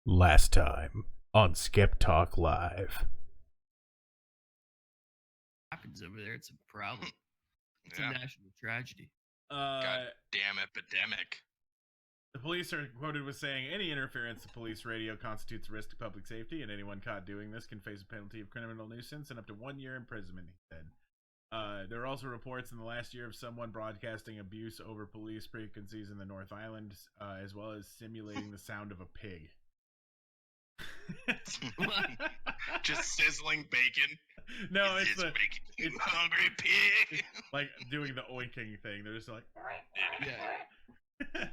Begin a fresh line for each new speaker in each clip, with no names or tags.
Last time on Skeptalk Live.
Happens over there, it's a problem. It's
Yeah.
a national tragedy.
Goddamn epidemic.
The police are quoted with saying, any interference to police radio constitutes a risk to public safety, and anyone caught doing this can face a penalty of criminal nuisance and up to 1 year imprisonment, he said. There are also reports in the last year of someone broadcasting abuse over police frequencies in the North Island, as well as simulating the sound of a pig.
Just sizzling bacon.
No, it's
making you hungry pig.
like doing the oinking thing. They're just like,
Yeah.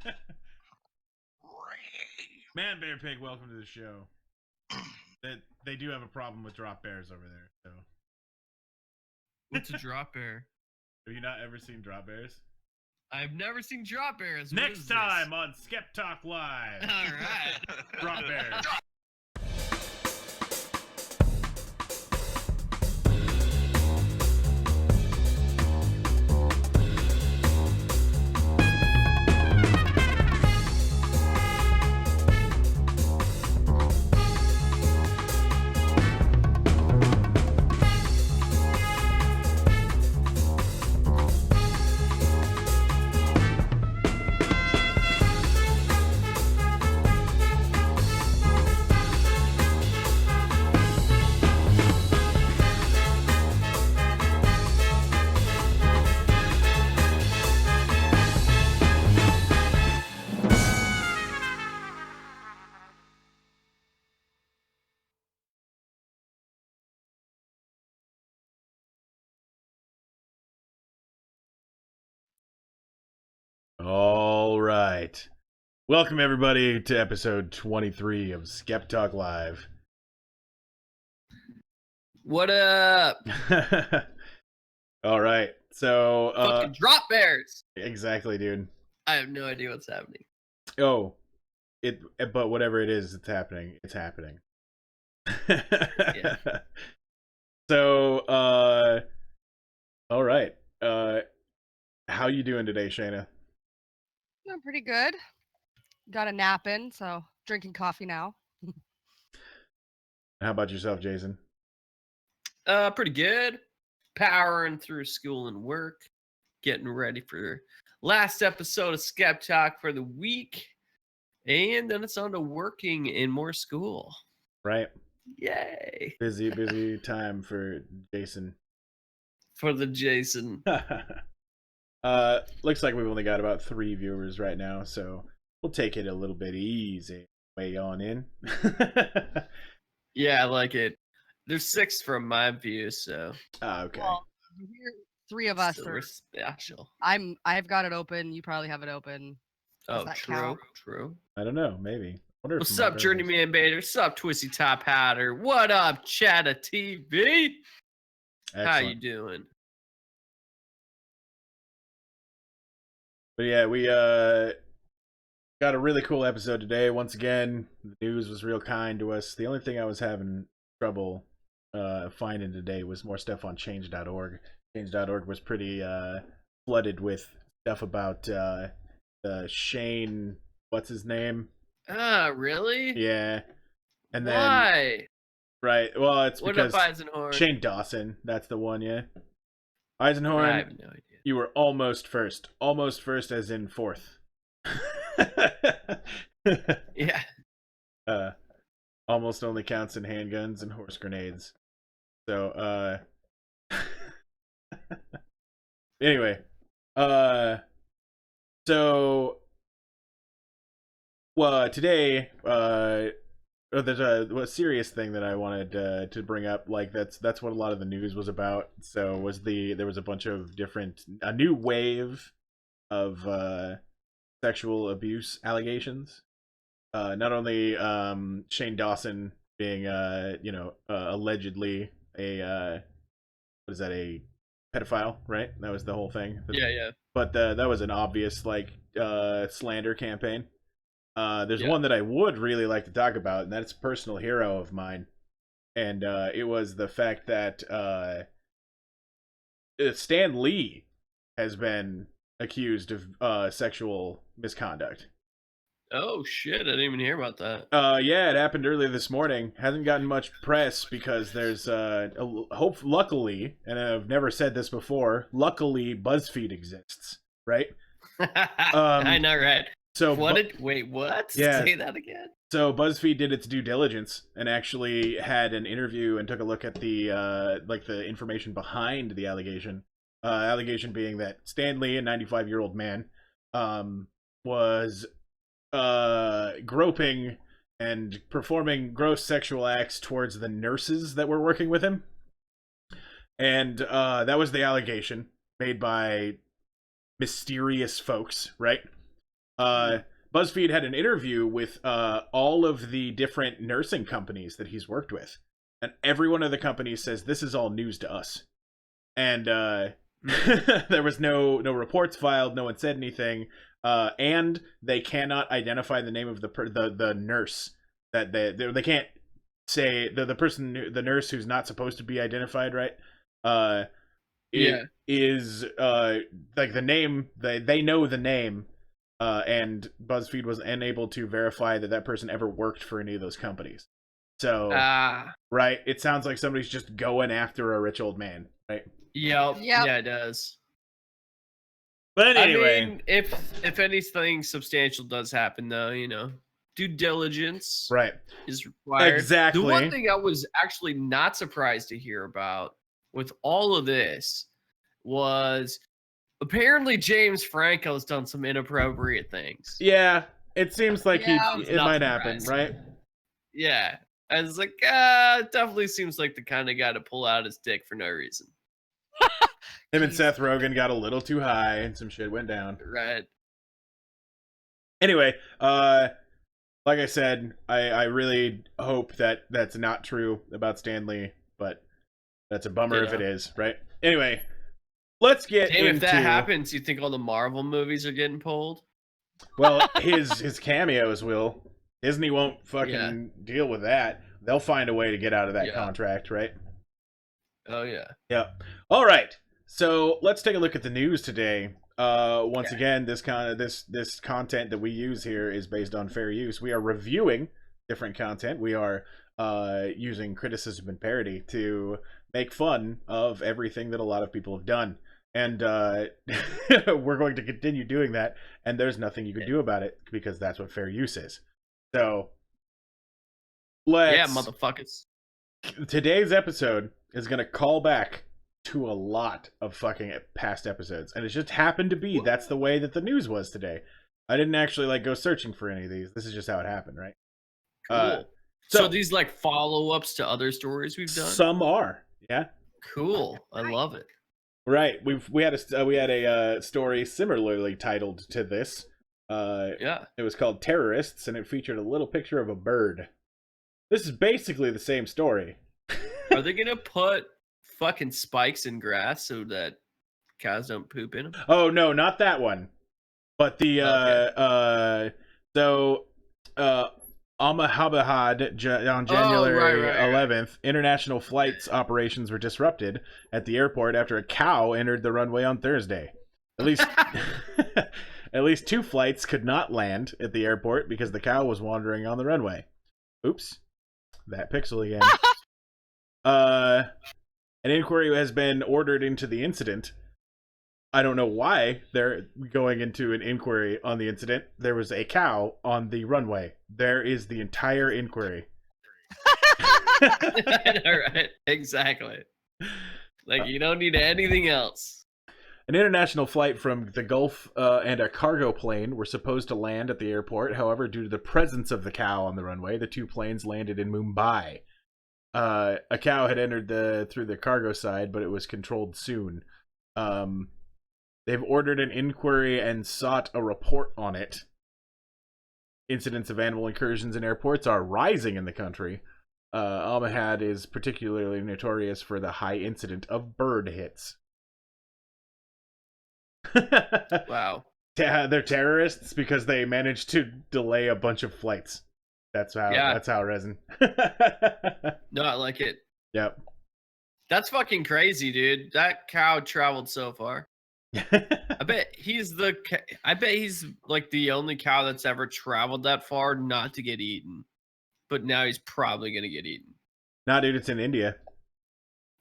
Man Bear Pig, welcome to the show. They do have a problem with drop bears over there. So,
What's a drop bear?
have you not ever seen drop bears?
I've never seen drop bears. What
Next
is
time on Skeptalk Live.
This? All right.
Drop bears. All right. Welcome, everybody, to episode 23 of Skeptalk Live.
What up?
All right. So,
Fucking drop bears.
exactly, dude.
I have no idea what's happening.
Oh, but whatever it is, it's happening. It's happening.
Yeah.
So, all right. How you doing today, Shayna?
Doing pretty good. Got a nap in, so drinking coffee now.
How about yourself, Jason?
Pretty good. Powering through school and work. Getting ready for last episode of Skeptalk for the week. And then it's on to working in more school.
Right.
Yay.
Busy time for Jason.
For the Jason.
Looks like we've only got about 3 viewers right now, so we'll take it a little bit easy way on in.
Yeah, I like it. There's 6 from my view, so
Okay.
Well, here, 3 of us
so
are.
we're special.
I've got it open. You probably have it open.
Oh,
that
true,
count?
true.
I don't know, maybe. Wonder if
What's
my
up, Journeyman Bader? What's up, Twisty Top Hatter? What up, Chatta TV? How you
Excellent.
doing?
But yeah, we got a really cool episode today. Once again, the news was real kind to us. The only thing I was having trouble finding today was more stuff on change.org. Change.org was pretty flooded with stuff about Shane, what's his name?
Really?
Yeah. And then
Why?
right, well, it's
What
because
up, Eisenhorn?
Shane Dawson, that's the one, yeah.
I
Eisenhorn,
have no idea.
you were almost first as in fourth.
Yeah.
Almost only counts in handguns and horse grenades. So anyway, so today there's a serious thing that I wanted to bring up. Like that's what a lot of the news was about. So there was a bunch of a new wave of sexual abuse allegations. Not only Shane Dawson being allegedly a pedophile, right? That was the whole thing.
Yeah.
But that was an obvious slander campaign. There's
Yeah.
one that I would really like to talk about, and that's a personal hero of mine. And it was the fact that Stan Lee has been accused of sexual misconduct.
Oh shit! I didn't even hear about that.
Yeah, it happened earlier this morning. Hasn't gotten much press because there's luckily, and I've never said this before, luckily BuzzFeed exists, right?
I know, right?
So
Wait, what?
Yeah.
Say that again.
So BuzzFeed did its due diligence and actually had an interview and took a look at the the information behind the allegation. Allegation being that Stanley, a 95-year-old man, was groping and performing gross sexual acts towards the nurses that were working with him. And that was the allegation made by mysterious folks, right? BuzzFeed had an interview with all of the different nursing companies that he's worked with. And every one of the companies says, this is all news to us. And there was no reports filed, no one said anything. And they cannot identify the name of the nurse. That they can't say the nurse who's not supposed to be identified, right? Is like the name, they know the name. And BuzzFeed was unable to verify that person ever worked for any of those companies. So, right, it sounds like somebody's just going after a rich old man, right?
Yep. Yeah, it does.
But anyway,
I mean, if anything substantial does happen, though, due diligence,
right,
is required.
Exactly.
The one thing I was actually not surprised to hear about with all of this was apparently James Franco's done some inappropriate things.
Yeah, it seems like it might happen,
surprised.
right?
Yeah, I was like, it definitely seems like the kind of guy to pull out his dick for no reason.
Him and Seth Rogen got a little too high and some shit went down.
Right.
Anyway, like I said, I really hope that that's not true about Stanley, but that's a bummer if it is, right? Anyway, let's get into...
if that happens, you think all the Marvel movies are getting pulled?
Well, his cameos will. Disney won't fucking deal with that. They'll find a way to get out of that contract, right?
Oh, yeah.
Yeah. All right. So let's take a look at the news today. Once again, this content that we use here is based on fair use. We are reviewing different content. We are using criticism and parody to make fun of everything that a lot of people have done. And we're going to continue doing that. And there's nothing you can do about it because that's what fair use is. So let's...
motherfuckers.
Today's episode is going to call back to a lot of fucking past episodes, and it just happened to be that's the way that the news was today. I didn't actually go searching for any of these. This is just how it happened, right?
Cool. So these follow-ups to other stories we've done?
Some are, yeah.
Cool. I love it.
Right. We had a story similarly titled to this. It was called Terrorists, and it featured a little picture of a bird. This is basically the same story.
Are they gonna put fucking spikes in grass so that cows don't poop in them?
Oh no, not that one. But the Ahmedabad on January 11th, international flights operations were disrupted at the airport after a cow entered the runway on Thursday. At least at least 2 flights could not land at the airport because the cow was wandering on the runway. Oops. That pixel again. An inquiry has been ordered into the incident. I don't know why they're going into an inquiry on the incident. There was a cow on the runway. There is the entire inquiry.
All right, exactly. You don't need anything else.
An international flight from the Gulf and a cargo plane were supposed to land at the airport. However, due to the presence of the cow on the runway, the 2 planes landed in Mumbai. A cow had entered through the cargo side, but it was controlled soon. They've ordered an inquiry and sought a report on it. Incidents of animal incursions in airports are rising in the country. Ahmedabad is particularly notorious for the high incident of bird hits.
Wow.
They're terrorists because they managed to delay a bunch of flights. That's how resin.
No, I like it.
Yep.
That's fucking crazy, dude. That cow traveled so far. I bet he's like the only cow that's ever traveled that far not to get eaten. But now he's probably gonna get eaten.
Nah, dude, it's in India.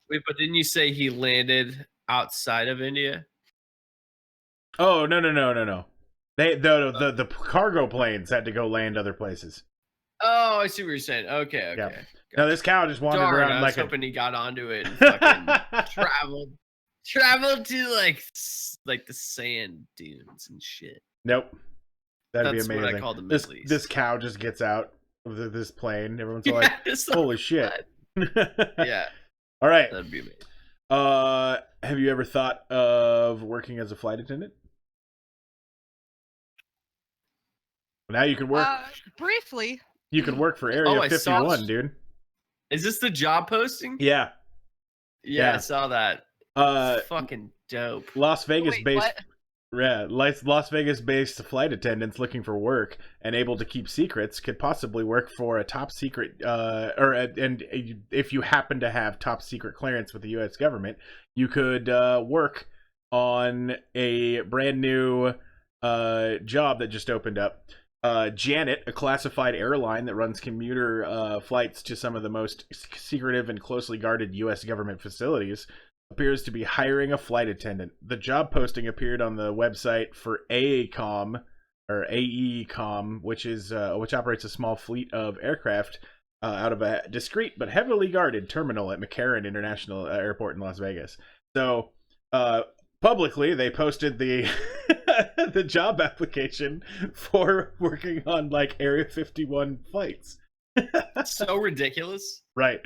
Wait, but didn't you say he landed outside of India?
Oh, no. The cargo planes had to go land other places.
Oh, I see what you're saying. Okay.
Yeah. No, this cow just wandered
Darn,
around
I was
like
hoping he got onto it and fucking traveled to like the sand dunes and shit.
Nope. That'd
That's
be amazing.
what I call the Middle East.
This cow just gets out of this plane. Everyone's like, holy shit.
Yeah.
All right.
That'd be amazing.
Have you ever thought of working as a flight attendant? Now you can work.
Briefly.
You can work for Area 51, dude.
Is this the job posting?
Yeah.
Yeah, I saw that. Fucking dope.
Las Vegas
Wait,
based.
what?
Yeah, Las Vegas-based flight attendants looking for work and able to keep secrets could possibly work for a top secret, if you happen to have top secret clearance with the U.S. government, you could work on a brand new job that just opened up. Janet, a classified airline that runs commuter flights to some of the most secretive and closely guarded U.S. government facilities, appears to be hiring a flight attendant. The job posting appeared on the website for AECOM, which operates a small fleet of aircraft out of a discreet but heavily guarded terminal at McCarran International Airport in Las Vegas. So, publicly, they posted the the job application for working on like Area 51 flights.
So ridiculous.
Right.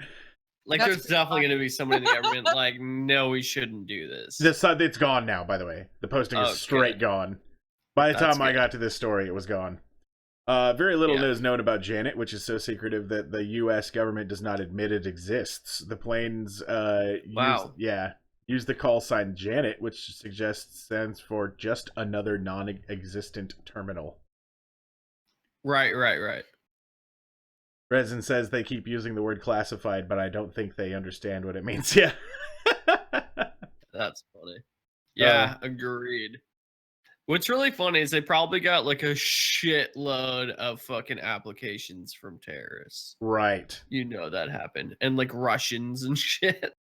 Like, there's definitely going to be someone in the government like, no, we shouldn't do this.
It's gone now, by the way. The posting is straight gone. By the time I got to this story, it was gone. Very little is known about Janet, which is so secretive that the U.S. government does not admit it exists. The planes use the call sign Janet, which stands for just another non-existent terminal.
Right.
Resin says they keep using the word classified, but I don't think they understand what it means. Yeah.
That's funny. Yeah, agreed. What's really funny is they probably got like a shitload of fucking applications from terrorists.
Right.
You know that happened. And like Russians and shit.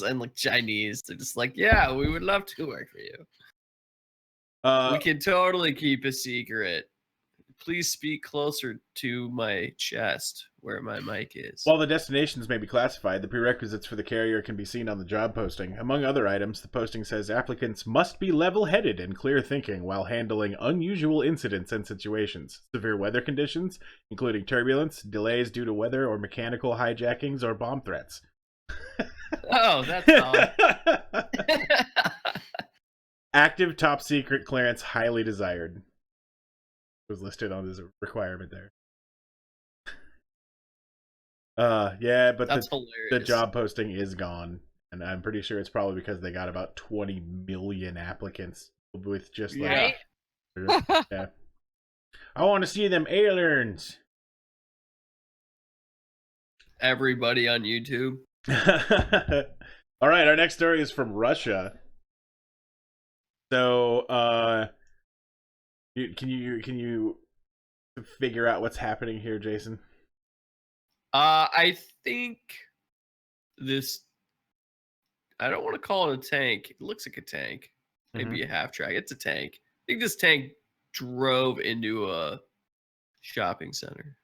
And like Chinese. They're just like, yeah, we would love to work for you. We can totally keep a secret. Please speak closer to my chest where my mic is.
While the destinations may be classified, the prerequisites for the carrier can be seen on the job posting. Among other items, the posting says applicants must be level-headed and clear-thinking while handling unusual incidents and situations, severe weather conditions, including turbulence, delays due to weather or mechanical hijackings or bomb threats.
Oh, that's all.
Active top secret clearance highly desired. Was listed on as a requirement there. But
that's
the job posting is gone, and I'm pretty sure it's probably because they got about 20 million applicants with just like yeah. I want to see them aliens.
Everybody on YouTube.
All right, our next story is from Russia. So, can you figure out what's happening here, Jason?
I think this. I don't want to call it a tank. It looks like a tank, maybe a half track. It's a tank. I think this tank drove into a shopping center.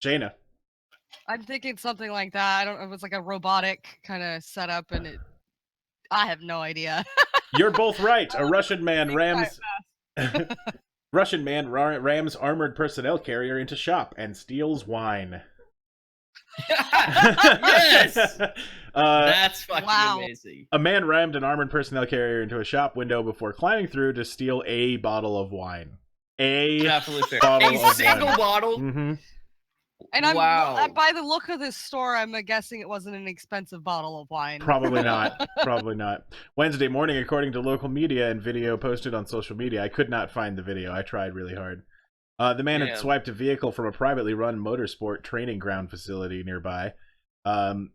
Jaina.
I'm thinking something like that. I don't know. It was like a robotic kind of setup, and I have no idea.
You're both right. A Russian man rams armored personnel carrier into shop and steals wine.
Yes! That's fucking amazing.
A man rammed an armored personnel carrier into a shop window before climbing through to steal a bottle of wine.
Definitely fair.
A
single bottle?
Mm-hmm.
And by the look of this store, I'm guessing it wasn't an expensive bottle of wine.
Probably not. Probably not. Wednesday morning, according to local media and video posted on social media, I could not find the video. I tried really hard. The man had swiped a vehicle from a privately run motorsport training ground facility nearby.
You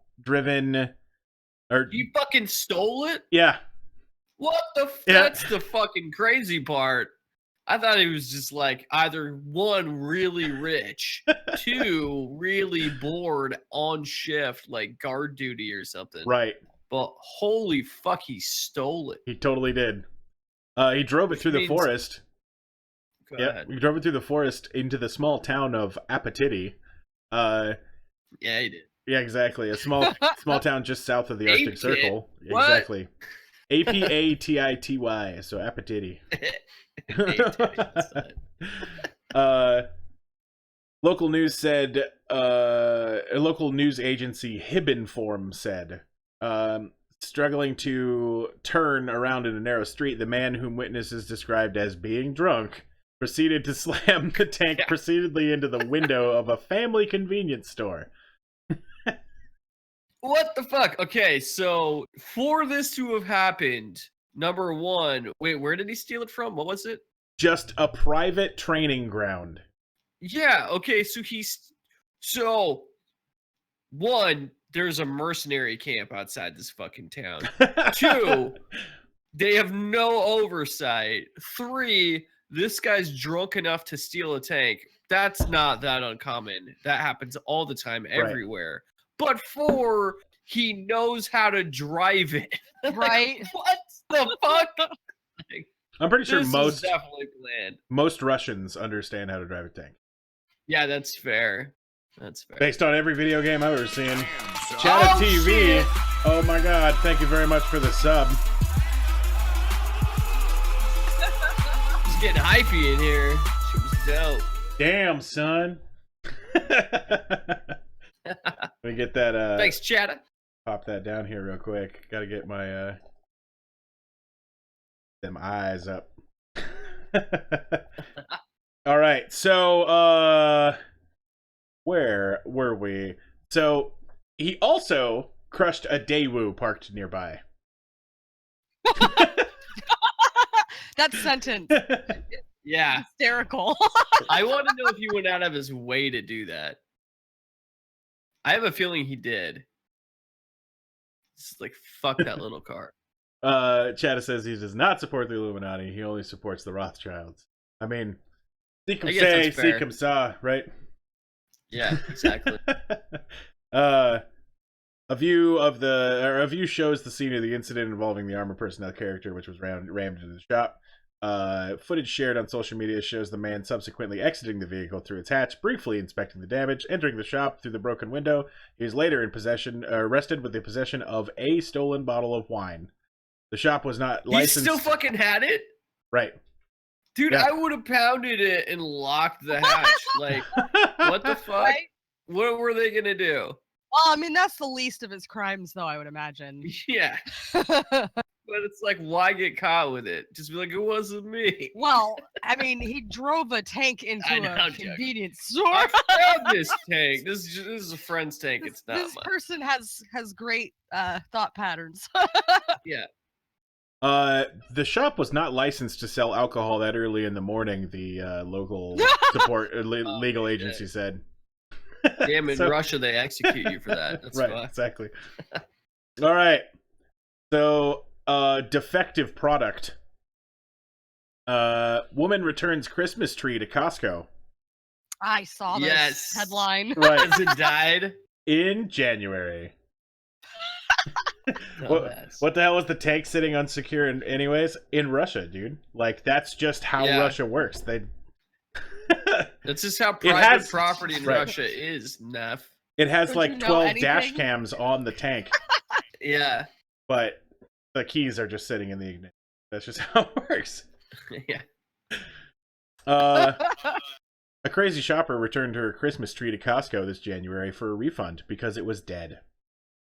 fucking stole it?
Yeah.
What the?
Yeah.
That's the fucking crazy part. I thought he was just like either one, really rich, two, really bored on shift, like guard duty or something.
Right.
But holy fuck, he stole it.
He totally did. He drove it
Which
through the
means-
forest.
Go
Yep.
ahead.
He drove it through the forest into the small town of Apatity.
Yeah, he did.
Yeah, exactly. A small town just south of the Arctic
Apit.
Circle.
What?
Exactly. Apatity, so Apatity. Local news said, a local news agency Hibinform said, struggling to turn around in a narrow street, the man whom witnesses described as being drunk proceeded to slam the tank proceededly into the window of a family convenience store.
What the fuck? Okay, so for this to have happened, number one, wait, where did he steal it from? What was it?
Just a private training ground.
Yeah, okay, so one, there's a mercenary camp outside this fucking town. Two, they have no oversight. Three, this guy's drunk enough to steal a tank. That's not that uncommon. That happens all the time, everywhere. But four, he knows how to drive it.
Right?
What the fuck?
I'm pretty sure
This is
most
definitely planned.
Russians understand how to drive a tank.
Yeah, that's fair. That's fair.
Based on every video game I've ever seen.
Damn,
Chat
Oh,
TV.
shit.
Oh my god, thank you very much for the sub.
Just getting hypey in here. Shit was dope.
Damn, son. Let me get that
Thanks, Chatta.
pop that down here real quick. Gotta get my them eyes up. All right, so where were we? So he also crushed a Daewoo parked nearby.
That sentence.
Yeah.
Hysterical.
I want to know if he went out of his way to do that. I have a feeling he did. It's like, fuck that little car.
Chatta says he does not support the Illuminati. He only supports the Rothschilds. I mean, see
I
comme
guess
say,
that's
see
fair.
comme ça, right?
Yeah, exactly.
A view shows the scene of the incident involving the armored personnel character, which was rammed into the shop. Footage shared on social media shows the man subsequently exiting the vehicle through its hatch, briefly inspecting the damage, entering the shop through the broken window. He was later arrested with the possession of a stolen bottle of wine. The shop was not
He
licensed.
still fucking had it?
Right.
Dude,
Yeah.
I would have pounded it and locked the hatch. Like, what the fuck?
Right?
What were they gonna do?
Well, I mean, that's the least of his crimes, though, I would imagine.
Yeah. But it's like, why get caught with it? Just be like, it wasn't me.
Well, I mean, he drove a tank
I
into
know,
a
I'm joking.
convenience store.
I found this tank. This is a friend's tank. It's not
This
mine.
person has great thought patterns.
Yeah.
The shop was not licensed to sell alcohol that early in the morning, the local support legal
shit.
agency said.
Damn, in
So-
Russia, they execute you for that. That's
right,
fine.
exactly. All right. So, defective product. Woman returns Christmas tree to Costco
I saw this
Yes.
headline.
right
Has it died?
in January.
Dumbass.
What the hell was the tank sitting unsecure anyways? In Russia, dude. Like, that's just how
Yeah.
Russia works. They
That's just how
It
private
has-
property in
right.
Russia is, Neff.
It has
Don't
like
you know
12 dash
anything?
cams on the tank,
Yeah.
but the keys are just sitting in the ignition. That's just how it works.
Yeah.
A crazy shopper returned her Christmas tree to Costco this January for a refund because it was dead.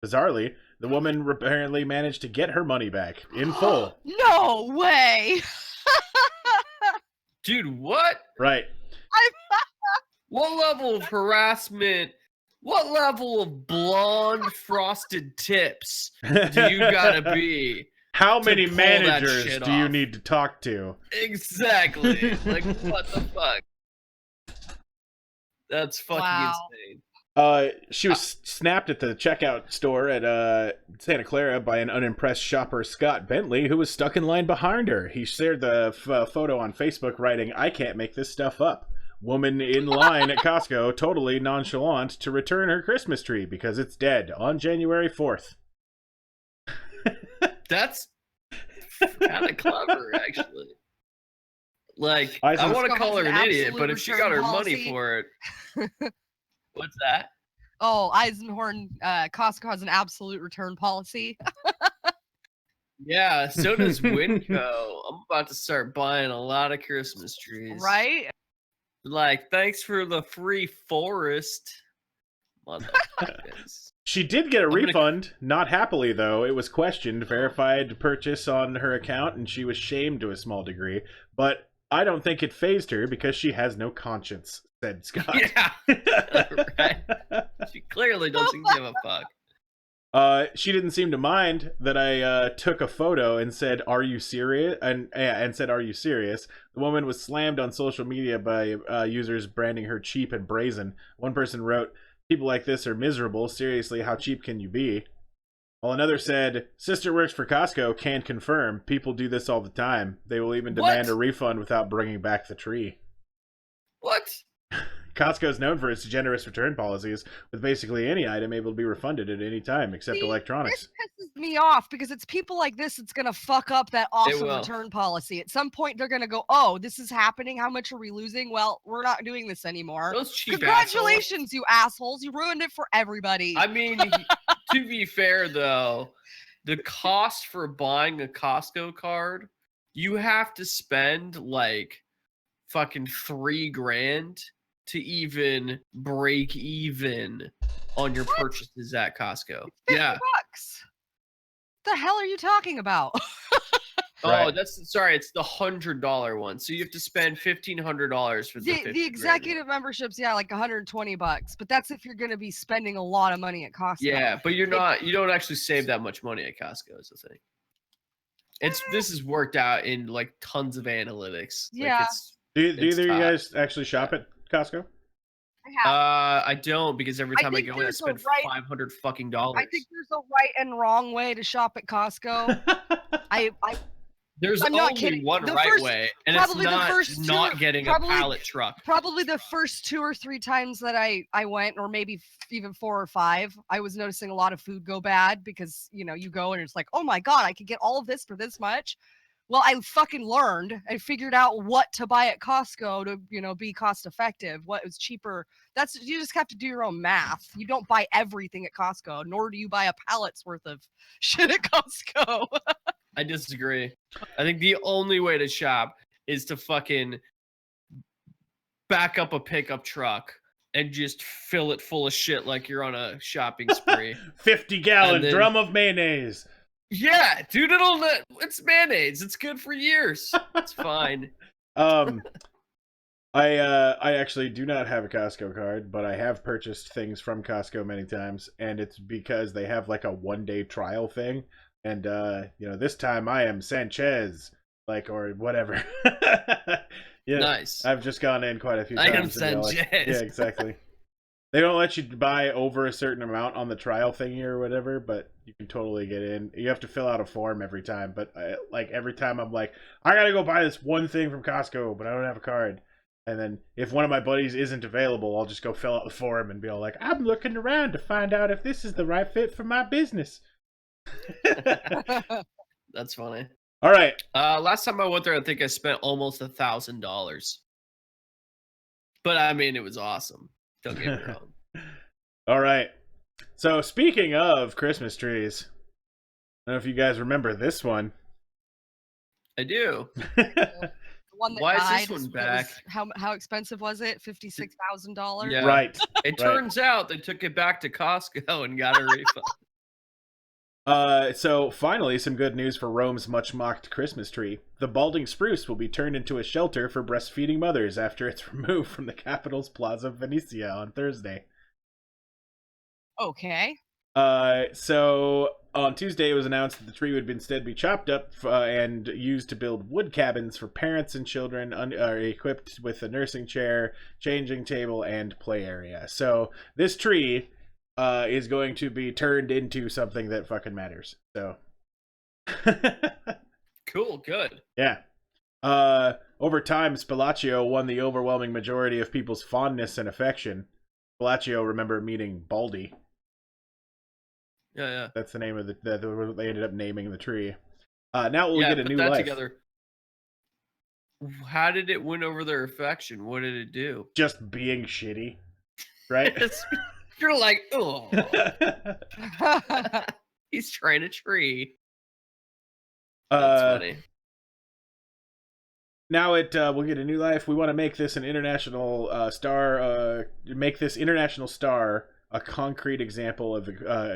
Bizarrely, the woman apparently managed to get her money back in full.
No way.
Dude, what?
Right.
What level of harassment? What level of blonde frosted tips do you gotta be?
How
to
many
pull that
managers
shit
do you
off?
need to talk to?
Exactly. Like, what the fuck? That's fucking
Wow.
insane.
She was snapped at the checkout store at Santa Clara by an unimpressed shopper, Scott Bentley, who was stuck in line behind her. He shared the photo on Facebook, writing, "I can't make this stuff up. Woman in line at Costco, totally nonchalant to return her Christmas tree because it's dead on January 4th."
That's kind of clever, actually. Like, I
Costco
want to call her
has
an
an
idiot, but if she got her money
absolute
for it, what's that?
Oh, Eisenhorn, Costco has an absolute return policy.
Yeah, so does Winco. I'm about to start buying a lot of Christmas trees.
Right?
Like, thanks for the free forest. Motherfuckers.
She did get a
gonna-
refund, not happily though. It was questioned, verified purchase on her account, and she was shamed to a small degree. But I don't think it fazed her because she has no conscience, said Scott.
Yeah, right. She clearly doesn't give a fuck.
She didn't seem to mind that I took a photo and said, "Are you serious?" and said, "Are you serious?" The woman was slammed on social media by users branding her cheap and brazen. One person wrote, "People like this are miserable. Seriously, how cheap can you be?" While another said, "Sister works for Costco, can confirm. People do this all the time. They will even demand a refund without bringing back the tree."
What?
Costco is known for its generous return policies, with basically any item able to be refunded at any time except
See,
electronics.
This pisses me off because it's people like this that's going to fuck up that awesome
will.
return policy. At some point, they're going to go, "Oh, this is happening. How much are we losing? Well, we're not doing this anymore."
Those cheap
Congratulations, you assholes. You ruined it for everybody.
I mean, to be fair, though, the cost for buying a Costco card, you have to spend like fucking $3,000 to even break even on your purchases at Costco. Yeah.
$50. The hell are you talking about?
Oh,
Right.
it's the $100 one. So you have to spend $1,500 for the
The
50 grand.
executive memberships, yeah, like $120, but that's if you're going to be spending a lot of money at Costco.
Yeah, but you don't actually save that much money at Costco is the thing. This is worked out in like tons of analytics.
Yeah.
Like
Do
It's
either of you
tough.
guys actually shop at Costco?
I have.
I don't, because every
I
time I
think
go in, I
there's a
spend
right-
$500 fucking dollars.
I think there's a right and wrong way to shop at Costco. I
There's
I'm not
only
kidding.
one
The
right
first-
way, and it's
probably the
not
first two
not
or-
getting
probably-
a pallet truck.
probably the first 2 or 3 times that I went, or maybe even 4 or 5, I was noticing a lot of food go bad because, you go and it's like, "Oh my God, I could get all of this for this much." Well, I fucking learned. I figured out what to buy at Costco to, be cost effective, what was cheaper. You just have to do your own math. You don't buy everything at Costco, nor do you buy a pallet's worth of shit at Costco.
I disagree. I think the only way to shop is to fucking back up a pickup truck and just fill it full of shit like you're on a shopping spree.
50-gallon
And then-
drum of mayonnaise.
Yeah, dude, it's mayonnaise. It's good for years. It's fine.
I actually do not have a Costco card, but I have purchased things from Costco many times, and it's because they have like a 1-day trial thing, and this time I am Sanchez, or whatever. Yeah,
Nice.
I've just gone in quite a few
I am
times. and they're
Sanchez.
yeah, exactly. They don't let you buy over a certain amount on the trial thingy or whatever, but you can totally get in. You have to fill out a form every time, but every time I'm like, I gotta go buy this one thing from Costco, but I don't have a card. And then if one of my buddies isn't available, I'll just go fill out the form and be all like, "I'm looking around to find out if this is the right fit for my business."
That's funny.
All right.
Last time I went there, I think I spent almost $1,000. But I mean, it was awesome. Don't get me wrong.
All right. So speaking of Christmas trees, I don't know if you guys remember this one.
I do.
The one that
Why is this
died,
one
what
back?
how expensive was it? $56,000.
Yeah.
Right.
It
Right.
turns out they took it back to Costco and got a refund.
So finally, some good news for Rome's much-mocked Christmas tree. The balding spruce will be turned into a shelter for breastfeeding mothers after it's removed from the capital's Plaza Venezia on Thursday.
Okay.
So on Tuesday, it was announced that the tree would instead be chopped up and used to build wood cabins for parents and children equipped with a nursing chair, changing table, and play area. So this tree is going to be turned into something that fucking matters. So
Cool, good.
yeah. Over time, Spalaccio won the overwhelming majority of people's fondness and affection. Spalaccio, remember, meaning Baldy.
Yeah.
That's the name of they ended up naming the tree. Now we'll get a
put
new
that
life.
together. How did it win over their affection? What did it do?
Just being shitty, right?
You're like, oh, he's trying a tree. That's funny.
Now we'll get a new life. We want to make this an international star. Make this international star a concrete example of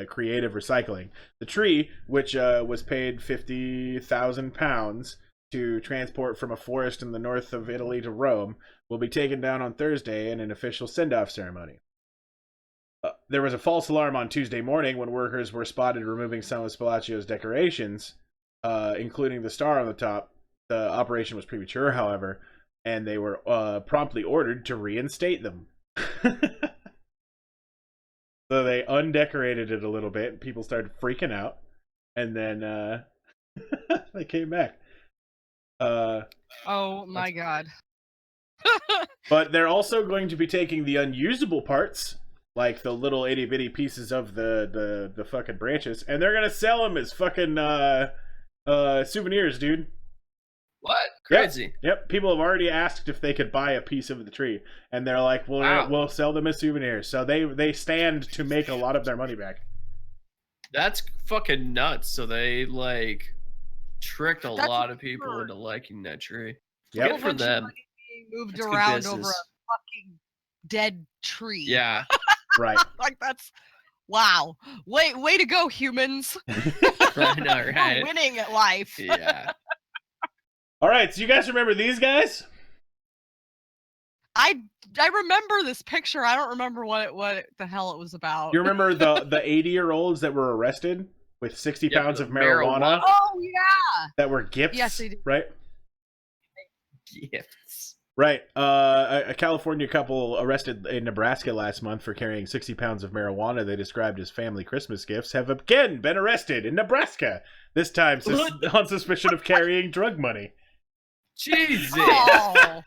creative recycling. The tree, which was paid £50,000 to transport from a forest in the north of Italy to Rome, will be taken down on Thursday in an official send-off ceremony. There was a false alarm on Tuesday morning when workers were spotted removing some of Spalaccio's decorations, including the star on the top. The operation was premature, however, and they were promptly ordered to reinstate them. So they undecorated it a little bit, and people started freaking out, and then they came back.
Oh my god.
But they're also going to be taking the unusable parts, like the little itty bitty pieces of the fucking branches, and they're gonna sell them as fucking souvenirs, dude.
What? Crazy.
Yep. People have already asked if they could buy a piece of the tree, and they're like, "Well,
Wow.
we'll sell them as souvenirs." So they stand to make a lot of their money back.
That's fucking nuts. So they like tricked a
That's
lot of people
absurd.
into liking that tree.
Yep.
Good for them.
Being moved
That's good
around over a
business.
fucking dead tree.
Yeah.
Right.
Like that's wow. Way to go, humans.
I know,
We're
right?
winning at life.
Yeah.
All right. So you guys remember these guys?
I remember this picture. I don't remember what the hell it was about.
You remember the 80-year-olds that were arrested with 60
Yeah,
pounds
the
of marijuana
Oh yeah.
that were gifts?
Yes, they did.
Right.
Gifts.
Right. A California couple arrested in Nebraska last month for carrying 60 pounds of marijuana they described as family Christmas gifts have again been arrested in Nebraska. This time on suspicion of carrying drug money.
Jesus.
Oh.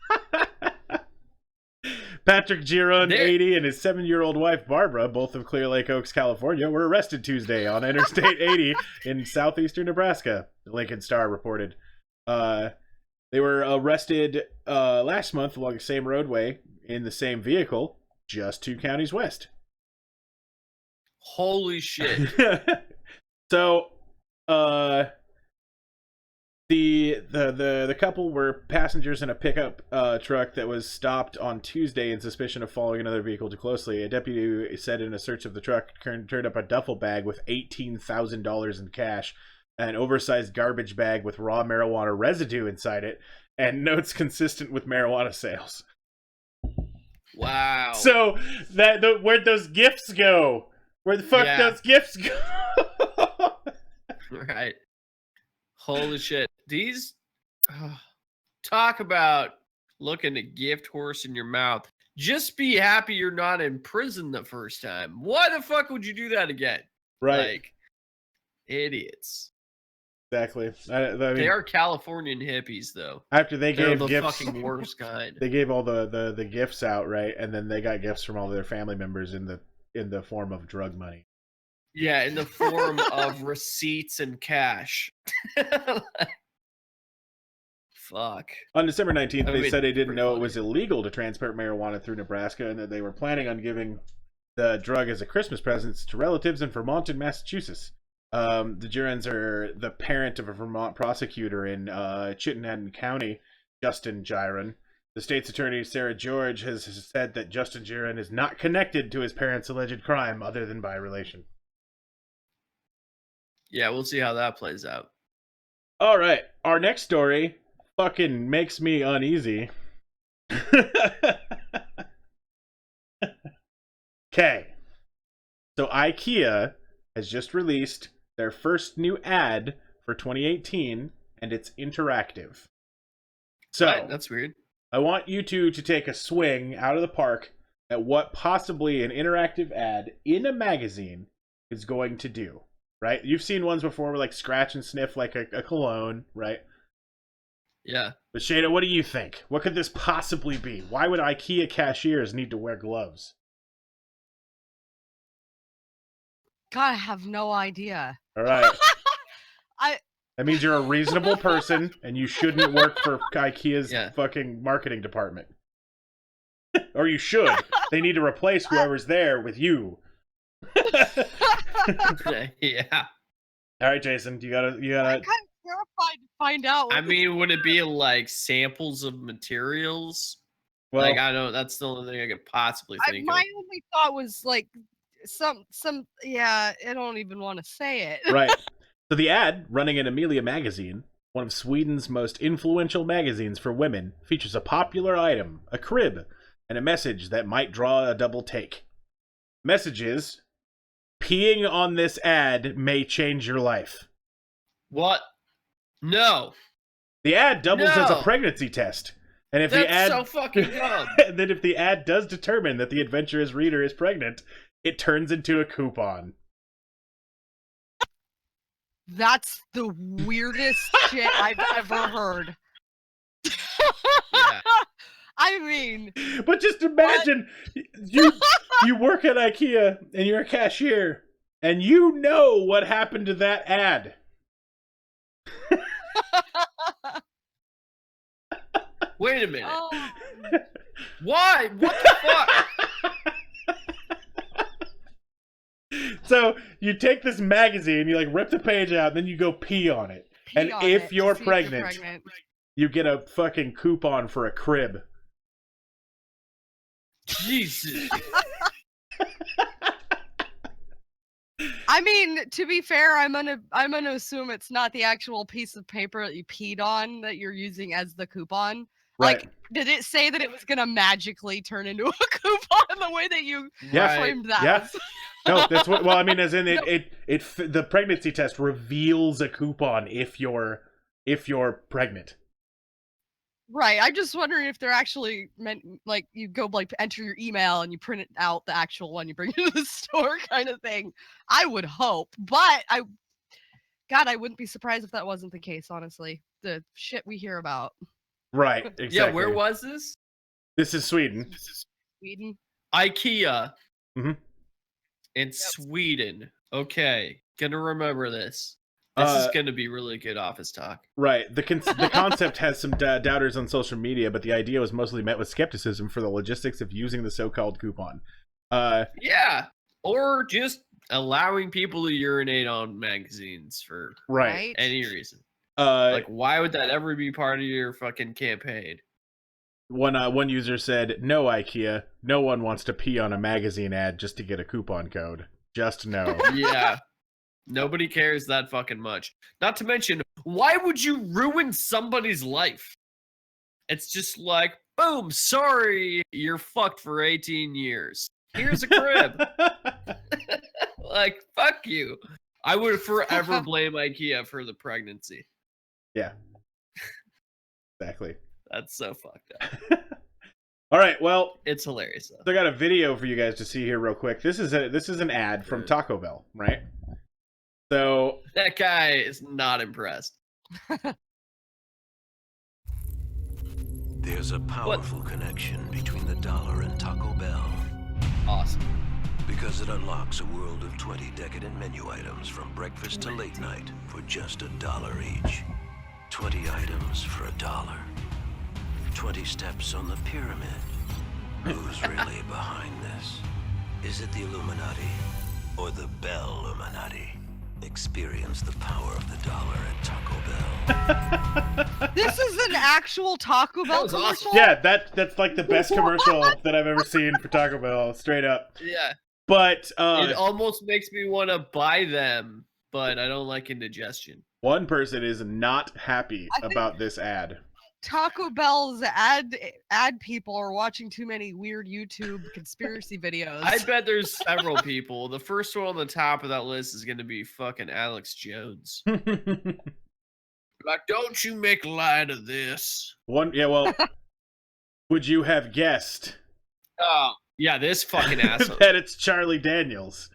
Patrick Giron,
There-
80, and his 7-year-old wife, Barbara, both of Clear Lake Oaks, California, were arrested Tuesday on Interstate 80 in southeastern Nebraska, the Lincoln Star reported. They were arrested last month along the same roadway in the same vehicle, just 2 counties west.
Holy shit.
So, the couple were passengers in a pickup truck that was stopped on Tuesday in suspicion of following another vehicle too closely. A deputy said in a search of the truck turned up a duffel bag with $18,000 in cash, an oversized garbage bag with raw marijuana residue inside it, and notes consistent with marijuana sales.
Wow.
So where'd those gifts go? Where the fuck those gifts go?
Right. Holy shit. These talk about looking a gift horse in your mouth. Just be happy you're not in prison the first time. Why the fuck would you do that again?
Right.
Like, idiots.
Exactly. I mean,
They are Californian hippies, though.
after they
They're
gave
the
gifts,
fucking worst kind.
they gave all the gifts out, right? And then they got gifts from all their family members in the form of drug money.
Yeah, in the form of receipts and cash. Fuck.
On December 19th,
I
they
mean,
said they didn't
pretty
know it
funny.
was illegal to transport marijuana through Nebraska, and that they were planning on giving the drug as a Christmas present to relatives in Vermont and Massachusetts. The Girons are the parent of a Vermont prosecutor in Chittenden County, Justin Giron. The state's attorney, Sarah George, has said that Justin Giron is not connected to his parents' alleged crime other than by relation.
Yeah, we'll see how that plays out.
All right, our next story fucking makes me uneasy. Okay. So IKEA has just released their first new ad for 2018, and it's interactive. So
What? That's weird.
I want you two to take a swing out of the park at what possibly an interactive ad in a magazine is going to do, right? You've seen ones before where like scratch and sniff like a cologne, right?
Yeah.
But Shada, what do you think? What could this possibly be? Why would IKEA cashiers need to wear gloves?
God, I have no idea.
All right.
I
That means you're a reasonable person and you shouldn't work for IKEA's fucking marketing department. Or you should. They need to replace whoever's there with you.
Yeah.
All right, Jason, you gotta.
I'm kind of terrified to find out.
I mean, would it be like samples of materials?
Well,
like, I don't. That's the only thing I could possibly think
my
of.
only thought was like some. Yeah, I don't even want to say it.
right. So the ad, running in Amelia magazine, one of Sweden's most influential magazines for women, features a popular item, a crib, and a message that might draw a double take. Message is, peeing on this ad may change your life.
What? No.
The ad doubles as a
No.
pregnancy test. And if
That's
the ad
so fucking dumb.
and then if the ad does determine that the adventurous reader is pregnant, it turns into a coupon.
That's the weirdest shit I've ever heard.
Yeah.
I mean,
But just imagine you work at IKEA and you're a cashier and you know what happened to that ad.
Wait a minute.
oh,
Why? What the fuck?
So you take this magazine, you like rip the page out, and then you go pee on it.
pee
And
on
if
it to
you're
see
pregnant, you get a fucking coupon for a crib.
Jesus.
I mean, to be fair, I'm gonna assume it's not the actual piece of paper that you peed on that you're using as the coupon.
Right.
Like, did it say that it was gonna magically turn into a coupon the way that you
Yeah.
framed that?
Yeah. No, that's what. Well, I mean, as in the pregnancy test reveals a coupon if you're pregnant.
Right. I'm just wondering if they're actually meant like you go like enter your email and you print it out the actual one you bring it to the store kind of thing. I would hope, but I wouldn't be surprised if that wasn't the case. Honestly, the shit we hear about
Right. Exactly.
Yeah, where was this?
This is Sweden.
Sweden.
IKEA.
Mhm.
In Sweden. Okay. Gonna remember this. This is gonna be really good office talk.
Right. The concept has some doubters on social media, but the idea was mostly met with skepticism for the logistics of using the so-called coupon.
Yeah. Or just allowing people to urinate on magazines for
Right.
any reason.
Like,
why would that ever be part of your fucking campaign?
one user said, "No, IKEA, no one wants to pee on a magazine ad just to get a coupon code. Just no."
Yeah. Nobody cares that fucking much. Not to mention, why would you ruin somebody's life? It's just like, boom, sorry, you're fucked for 18 years. Here's a crib. Like, fuck you. I would forever blame IKEA for the pregnancy.
Yeah. Exactly.
That's so fucked up.
All right, well,
It's hilarious, though.
so I got a video for you guys to see here real quick. This is an ad from Taco Bell, right? So
That guy is not impressed.
There's a powerful connection between the dollar and Taco Bell.
Awesome.
Because it unlocks a world of 20 decadent menu items from breakfast to late night for just $1 each. 20 items for $1. 20 steps on the pyramid. Who's really behind this? Is it the Illuminati or the Bell Illuminati? Experience the power of the dollar at Taco Bell.
This is an actual Taco Bell
was awesome.
commercial.
yeah, that's like the best commercial that I've ever seen for Taco Bell, straight up.
Yeah.
But
It almost makes me want to buy them, but I don't like indigestion.
one person is not happy
I think-
about this ad.
Taco Bell's ad people are watching too many weird YouTube conspiracy videos.
I bet there's several people. The first one on the top of that list is going to be fucking Alex Jones. Like, don't you make light of this.
Yeah, well, would you have guessed
Oh, yeah, this fucking asshole.
that it's Charlie Daniels?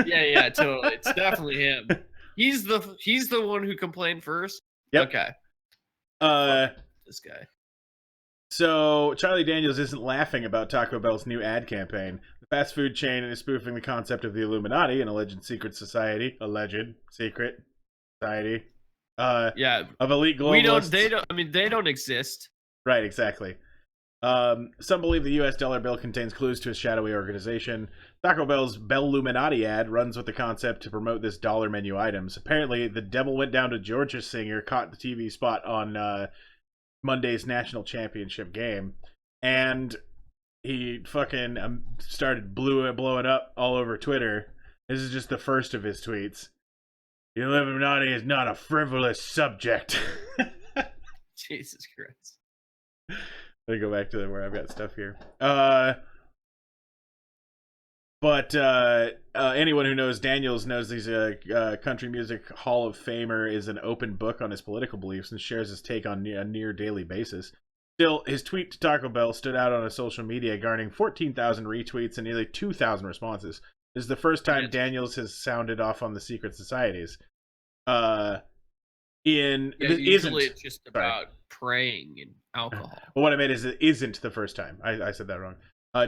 Yeah, totally. It's definitely him. He's the one who complained first?
Yep.
Okay. This guy.
So Charlie Daniels isn't laughing about Taco Bell's new ad campaign. The fast food chain is spoofing the concept of the Illuminati, an alleged secret society, of elite globalists.
They don't exist.
Right, exactly. Some believe the U.S. dollar bill contains clues to a shadowy organization. Taco Bell's Belluminati ad runs with the concept to promote this dollar menu items. Apparently, the Devil Went Down to Georgia singer caught the TV spot on Monday's national championship game, and he fucking started blowing up all over Twitter. This is just the first of his tweets. The Illuminati is not a frivolous subject.
Jesus Christ.
Let me go back to where I've got stuff here. But anyone who knows Daniels knows he's a country music Hall of Famer, is an open book on his political beliefs, and shares his take on a near daily basis. Still, his tweet to Taco Bell stood out on his social media, garnering 14,000 retweets and nearly 2,000 responses. This is the first time Daniels has sounded off on the secret societies.
Usually it's just about praying and alcohol.
Well, what I meant is it isn't the first time. I said that wrong.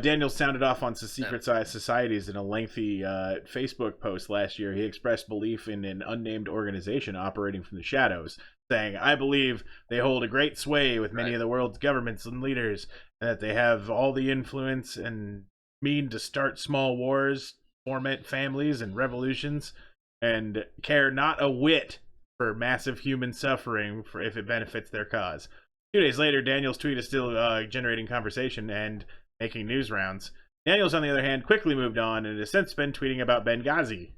Daniels sounded off on secret societies in a lengthy Facebook post last year. He expressed belief in an unnamed organization operating from the shadows, saying, "I believe they hold a great sway with many of the world's governments and leaders, and that they have all the influence and mean to start small wars, torment families and revolutions, and care not a whit for massive human suffering if it benefits their cause." 2 days later, Daniels' tweet is still generating conversation and making news rounds. Daniels, on the other hand, quickly moved on and has since been tweeting about Benghazi.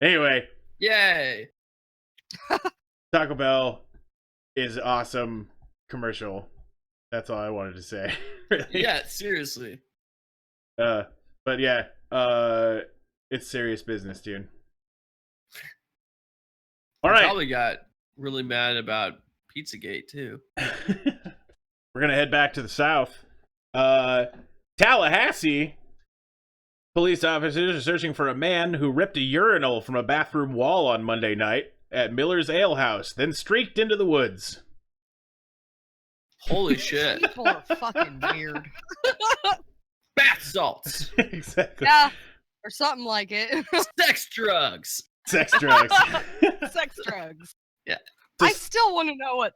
Anyway.
Yay!
Taco Bell is awesome commercial. That's all I wanted to say. Really.
Yeah, seriously.
But yeah, it's serious business, dude. All right.
Probably got really mad about Pizzagate too.
We're gonna head back to the south. Tallahassee police officers are searching for a man who ripped a urinal from a bathroom wall on Monday night at Miller's Ale House, then streaked into the woods.
Holy shit!
People are fucking weird.
Bath salts.
Exactly.
Yeah, or something like it.
Sex drugs.
Sex drugs.
Sex drugs.
Yeah.
I still want to know what.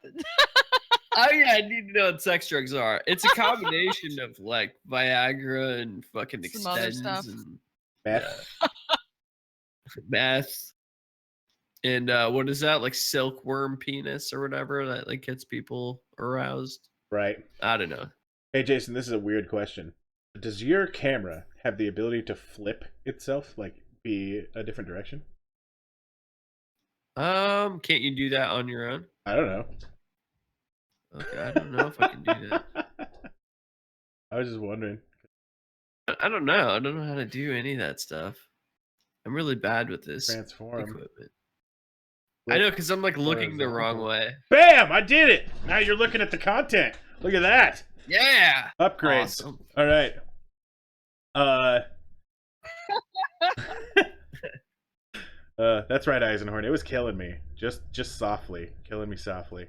Oh yeah, I need to know what sex drugs are. It's a combination of like Viagra and fucking
Some other
Extends
stuff.
and
Meth.
meth. And what is that? Like silkworm penis or whatever that like gets people aroused.
Right.
I don't know.
Hey Jason, this is a weird question. Does your camera have the ability to flip itself, like be a different direction?
Can't you do that on your own?
I don't know.
Okay, I don't know if I can do that.
I was just wondering.
I don't know. I don't know how to do any of that stuff. I'm really bad with this
Transform.
equipment. I know, because I'm like looking the wrong way.
Bam! I did it! Now you're looking at the content. Look at that.
Yeah!
Upgrades.
Awesome.
All right. That's right, Eisenhorn. It was killing me. Just softly. Killing me softly.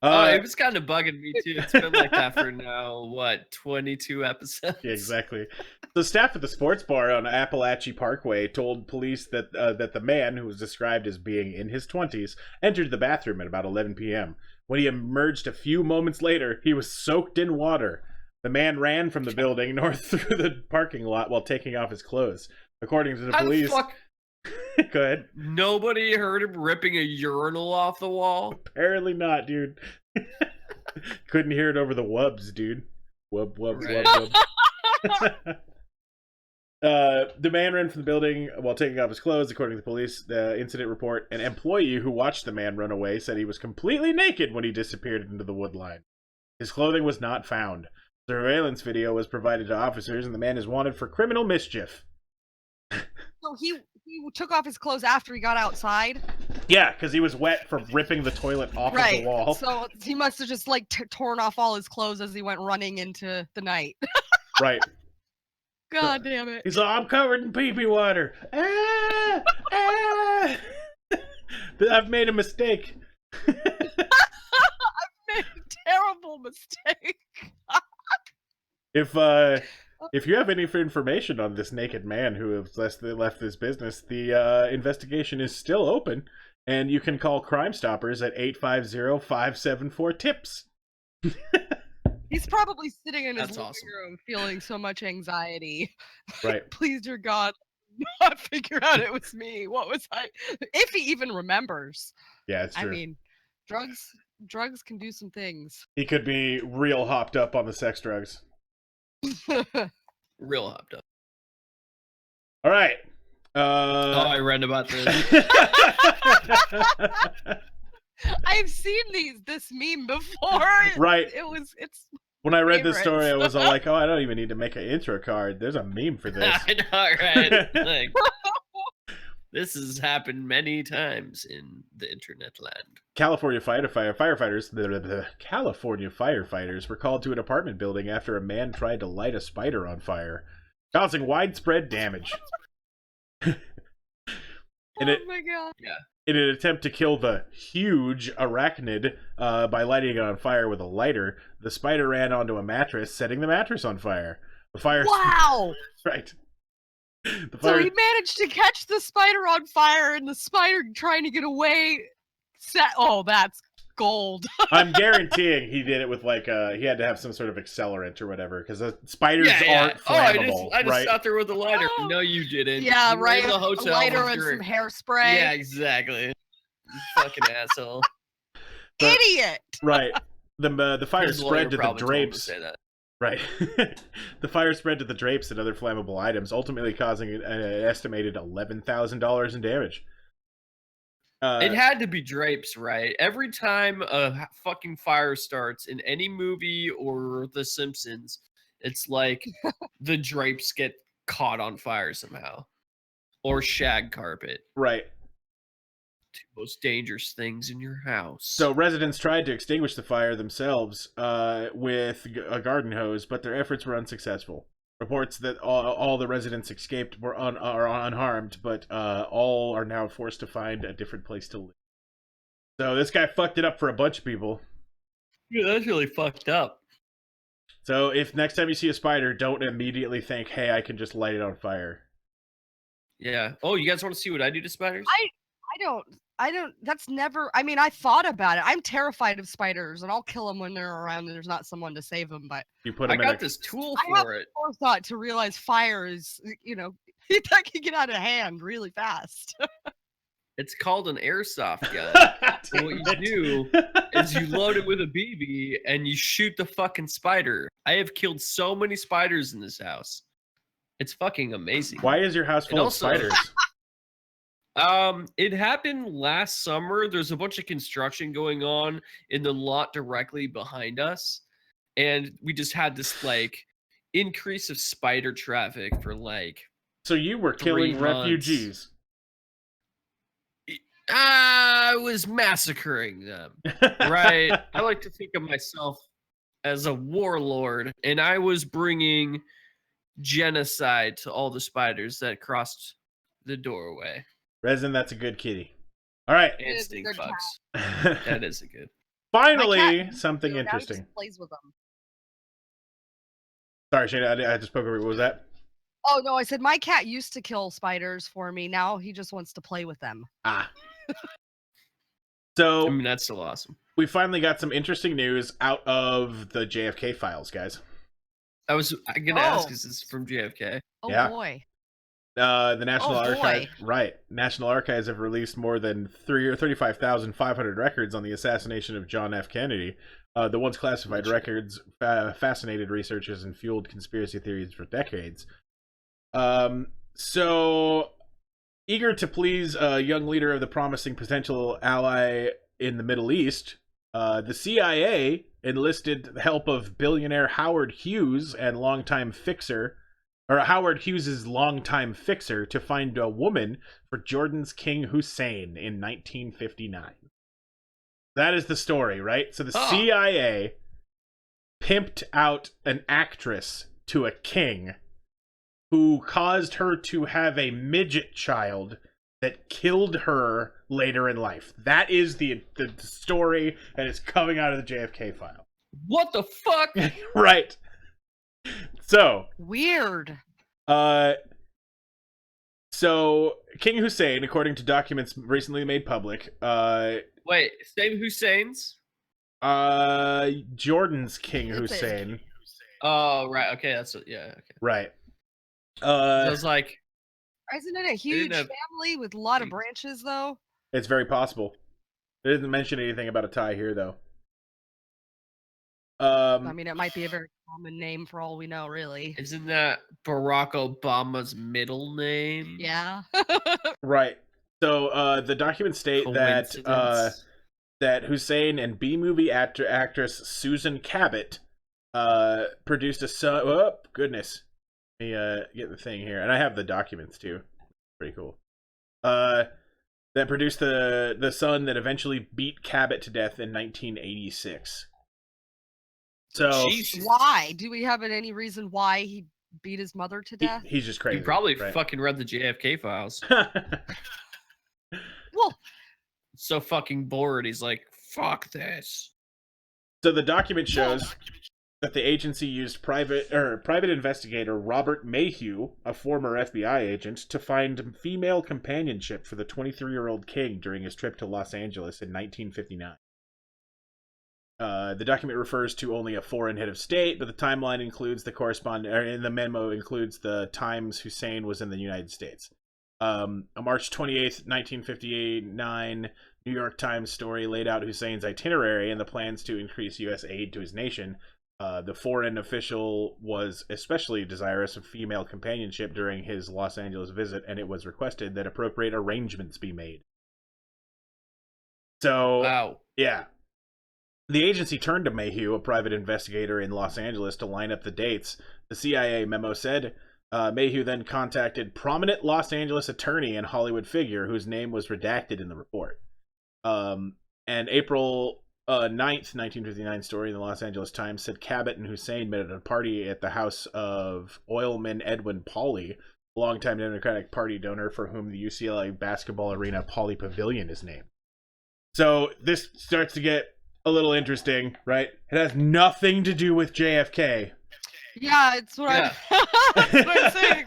It was kind of bugging me too. It's been like that for now, what, 22 episodes?
Yeah, exactly. The staff at the sports bar on Appalachie Parkway told police that the man, who was described as being in his 20s, entered the bathroom at about 11 p.m. When he emerged a few moments later, he was soaked in water. The man ran from the building north through the parking lot while taking off his clothes. According to the police... Go ahead.
Nobody heard him ripping a urinal off the wall?
Apparently not, dude. Couldn't hear it over the wubs, dude. Wub,
Right.
wub, wub. The man ran from the building while taking off his clothes, according to the police. The incident report: an employee who watched the man run away said he was completely naked when he disappeared into the wood line. His clothing was not found. Surveillance video was provided to officers, and the man is wanted for criminal mischief.
So he took off his clothes after he got outside.
Yeah, because he was wet from ripping the toilet off of the wall.
So he must have just like torn off all his clothes as he went running into the night.
Right.
God damn it.
He's like, I'm covered in pee-pee water. Ah, ah. I've made a mistake.
I've made a terrible mistake.
If you have any information on this naked man who has left this business, the investigation is still open, and you can call Crime Stoppers at 850-574-TIPS.
He's probably sitting in his
That's
living
awesome.
room feeling so much anxiety.
Right.
Please, dear God, not figure out it was me. What was I? If he even remembers.
Yeah, it's true.
I mean, drugs can do some things.
He could be real hopped up on the sex drugs.
Real hopped up.
All right.
Oh, I read about this.
I've seen this meme before.
Right.
It's
When I read this
favorites.
story, I was all like, oh, I don't even need to make an intro card. There's a meme for this.
I know, right? Like, this has happened many times in the internet land.
California firefighters were called to an apartment building after a man tried to light a spider on fire, causing widespread damage.
oh my God.
In an attempt to kill the huge arachnid by lighting it on fire with a lighter, the spider ran onto a mattress, setting the mattress on fire. The fire.
Wow.
Right. The
So
fire.
he managed to catch the spider on fire, and the spider trying to get away. Oh, that's gold.
I'm guaranteeing he did it with like he had to have some sort of accelerant or whatever, because the spiders aren't flammable,
I just
right?
sat there with a lighter.
Oh.
No, you didn't.
Yeah,
You were
right.
in the
A
hotel
lighter
with
and
your-
some hairspray.
Yeah, exactly. You fucking asshole.
Idiot.
Right. The fire
His lawyer
spread to the
probably told him to
drapes.
say that.
Right. The fire spread to the drapes and other flammable items, ultimately causing an estimated $11,000 in damage.
It had to be drapes, right? Every time a fucking fire starts in any movie or The Simpsons, it's like the drapes get caught on fire somehow. Or shag carpet.
Right.
Two most dangerous things in your house.
So residents tried to extinguish the fire themselves with a garden hose, but their efforts were unsuccessful. Reports that all the residents escaped are unharmed, but all are now forced to find a different place to live. So this guy fucked it up for a bunch of people.
Yeah, that's really fucked up.
So if next time you see a spider, don't immediately think, hey, I can just light it on fire.
Yeah. Oh, you guys want to see what I do to spiders?
I don't, that's never, I mean, I thought about it. I'm terrified of spiders, and I'll kill them when they're around and there's not someone to save them, but
You put
I
them in
got
a...
this tool
I have
for it.
forethought to realize fire is, that can get out of hand really fast.
It's called an airsoft gun. So
Damn
what you
it.
do is you load it with a BB and you shoot the fucking spider. I have killed so many spiders in this house. It's fucking amazing.
Why is your house
And
full of
also-
spiders?
It happened last summer. There's a bunch of construction going on in the lot directly behind us. And we just had this like increase of spider traffic for like
So you were
3
killing
months.
refugees.
I was massacring them. Right? I like to think of myself as a warlord, and I was bringing genocide to all the spiders that crossed the doorway.
Resin, that's a good kitty. All right.
It is a
Instinct
good
fucks. That is a good.
Finally,
cat-
something
Now he just
interesting.
plays with them.
Sorry, Shayna, I just spoke over. What was that?
Oh no, I said my cat used to kill spiders for me. Now he just wants to play with them.
Ah.
I
So
mean, that's still awesome.
we finally got some interesting news out of the JFK files, guys.
I was gonna ask,
Oh.
is this from JFK?
Oh
Yeah.
boy.
The National
Oh,
Archives,
boy.
right? National Archives have released more than 35,500 records on the assassination of John F. Kennedy. The once classified
Legit.
records fascinated researchers and fueled conspiracy theories for decades. So eager to please a young leader of the promising potential ally in the Middle East, the CIA enlisted the help of billionaire Howard Hughes and Howard Hughes's longtime fixer to find a woman for Jordan's King Hussein in 1959. That is the story, right? So the CIA pimped out an actress to a king who caused her to have a midget child that killed her later in life. That is the story, and it's coming out of the JFK file.
What the fuck?
Right. So
Weird.
So King Hussein, according to documents recently made public,
Wait, same Hussein's?
Jordan's King Hussein.
Oh, right. Okay, okay.
Right.
I was like,
Isn't it a huge family with a lot of branches, though?
It's very possible. It doesn't mention anything about a tie here, though.
I mean, it might be a very common name for all we know, really.
isn't that Barack Obama's middle name?
Yeah.
Right. So the documents state that
Coincidence?
that Hussein and B-movie actress Susan Cabot produced a son. Oh goodness, let me get the thing here, and I have the documents too. Pretty cool. That produced the son that eventually beat Cabot to death in 1986. So
Jesus.
Why? Do we have any reason why he beat his mother to death?
he's just crazy.
You probably
right?
fucking read the JFK files.
Well,
So fucking bored. He's like, fuck this.
So the document shows that the agency used private investigator Robert Mayhew, a former FBI agent, to find female companionship for the 23-year-old king during his trip to Los Angeles in 1959. The document refers to only a foreign head of state, but the timeline includes in the memo includes the times Hussein was in the United States. A March 28th, 1959 New York Times story laid out Hussein's itinerary and the plans to increase U.S. aid to his nation. The foreign official was especially desirous of female companionship during his Los Angeles visit, and it was requested that appropriate arrangements be made. So,
Wow.
yeah. The agency turned to Mayhew, a private investigator in Los Angeles, to line up the dates. The CIA memo said Mayhew then contacted prominent Los Angeles attorney and Hollywood figure whose name was redacted in the report. And April 9th, 1959 story in the Los Angeles Times said Cabot and Hussein met at a party at the house of oilman Edwin Pauley, a longtime Democratic Party donor for whom the UCLA basketball arena Pauley Pavilion is named. So this starts to get a little interesting, right? It has nothing to do with JFK.
yeah, it's what that's what I'm saying.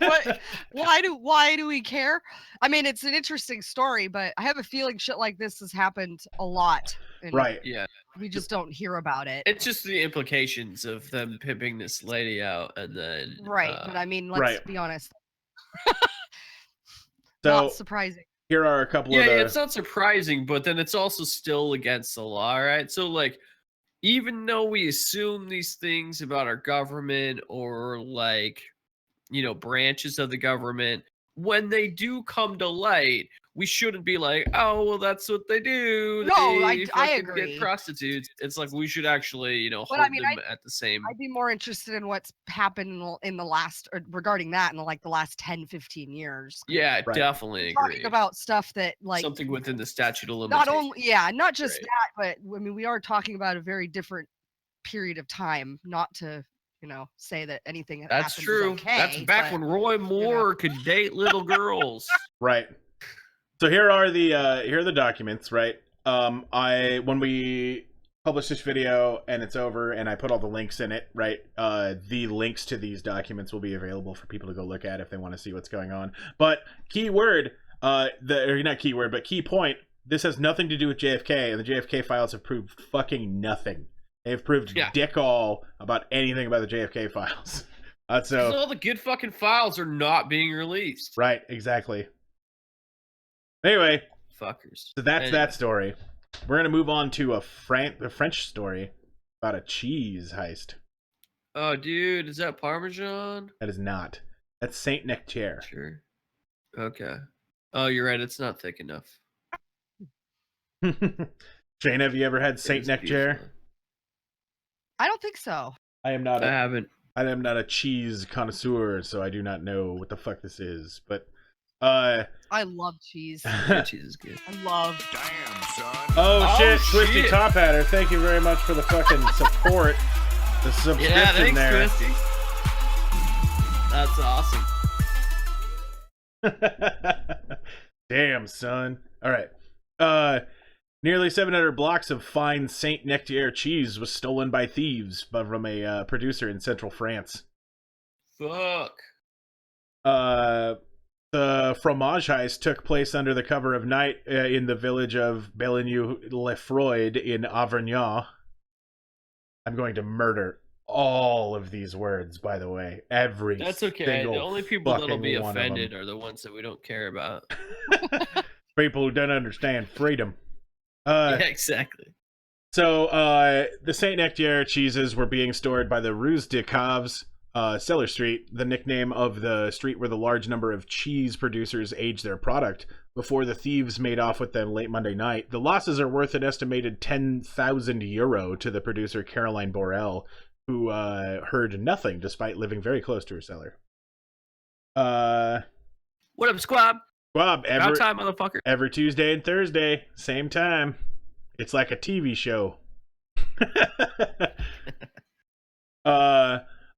Why do we care? I mean, it's an interesting story, but I have a feeling shit like this has happened a lot. And
Right.
Yeah.
we just don't hear about it.
It's just the implications of them pimping this lady out and then.
Right, but I mean, let's
right.
be honest.
So
Not surprising.
here are a couple
Yeah,
of the...
it's not surprising, but then it's also still against the law, right? So, like, even though we assume these things about our government or, like, you know, branches of the government, when they do come to light, we shouldn't be like, oh, well, that's what they do.
No,
They
I
fucking
agree.
Get prostitutes. It's like we should actually, you know,
But
hold
I mean,
them at the same.
I'd be more interested in what's happened in the last, or regarding that in the last 10, 15 years.
Yeah,
Right.
definitely
Talking
agree.
about stuff that like
Something within the statute of
not
limitations.
only not just
Right.
that, but I mean we are talking about a very different period of time. Not to say that anything that
That's
happens is
true.
okay,
That's back
but,
when Roy Moore could date little girls.
Right. So here are the documents, right? When we publish this video and it's over and I put all the links in it, right? The links to these documents will be available for people to go look at if they want to see what's going on. But key point, this has nothing to do with JFK, and the JFK files have proved fucking nothing. They've proved dick all about anything about the JFK files. So
all the good fucking files are not being released.
right, exactly. Anyway,
Fuckers.
so that's that story. We're gonna move on to a French story about a cheese heist.
Oh, dude, is that Parmesan?
That is not. That's Saint Nectaire.
Sure. Okay. Oh, you're right. It's not thick enough.
Shane, have you ever had Saint
It's
Nectaire?
beautiful.
I don't think so.
I am not
I
a
haven't.
I am not a cheese connoisseur, so I do not know what the fuck this is. But
I love cheese.
Yeah, cheese is good.
I love.
Damn, son.
oh shit, Twisty
shit.
Top Hatter, thank you very much for the fucking support. The subscription
Yeah, thanks,
there.
Twisty. That's awesome.
Damn, son. All right. Nearly 700 blocks of fine Saint Nectaire cheese was stolen by thieves from a producer in central France.
Fuck.
The fromage heist took place under the cover of night in the village of Belligny-le-Froid in Auvergne. I'm going to murder all of these words, by the way. Every
That's okay.
single
The only people that'll
fucking
be
one of them.
offended are the ones that we don't care about.
People who don't understand freedom.
Yeah, exactly.
So, the Saint Nectaire cheeses were being stored by the Rue de Caves, Cellar Street, the nickname of the street where the large number of cheese producers age their product, before the thieves made off with them late Monday night. The losses are worth an estimated €10,000 to the producer Caroline Borel, who heard nothing despite living very close to her cellar.
What up, squad?
Bob,
About time, motherfucker.
every Tuesday and Thursday, same time. It's like a TV show.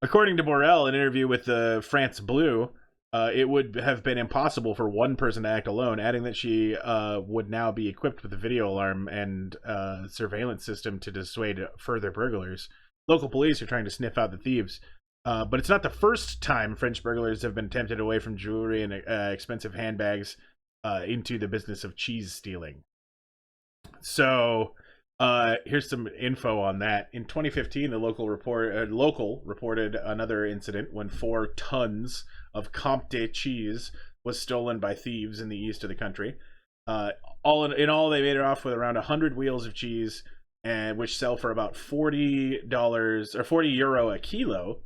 According to Borel, in an interview with the France Bleu, it would have been impossible for one person to act alone, adding that she would now be equipped with a video alarm and surveillance system to dissuade further burglars. Local police are trying to sniff out the thieves. But it's not the first time French burglars have been tempted away from jewelry and expensive handbags into the business of cheese stealing. So here's some info on that. In 2015, the local reported another incident when 4 tons of Comté cheese was stolen by thieves in the east of the country. All in all, they made it off with around 100 wheels of cheese, and which sell for about $40 or €40 a kilo.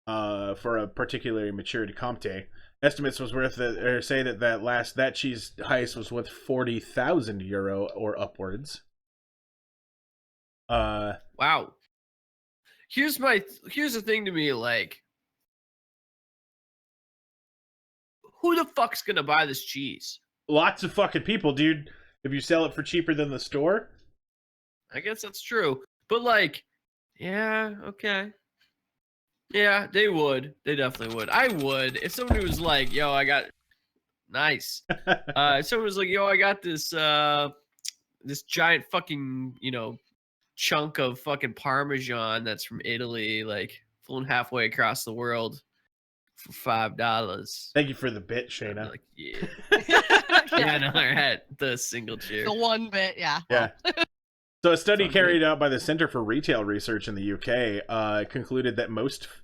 For a particularly matured Comté. Estimates was worth say that cheese heist was worth €40,000 or upwards.
Wow. Here's the thing to me, like, who the fuck's gonna buy this cheese?
Lots of fucking people, dude. If you sell it for cheaper than the store.
I guess that's true. But like, yeah, okay. Yeah, they would. They definitely would. I would. If somebody was like, yo, I got nice. If someone was like, yo, I got this this giant fucking, chunk of fucking Parmesan that's from Italy, like flown halfway across the world for $5.
Thank you for the bit, Shayna.
Like, yeah. Yeah, no, right. The single cheer.
The one bit, yeah.
Yeah. So a study
Sounds
carried out by the Center for Retail Research in the UK concluded that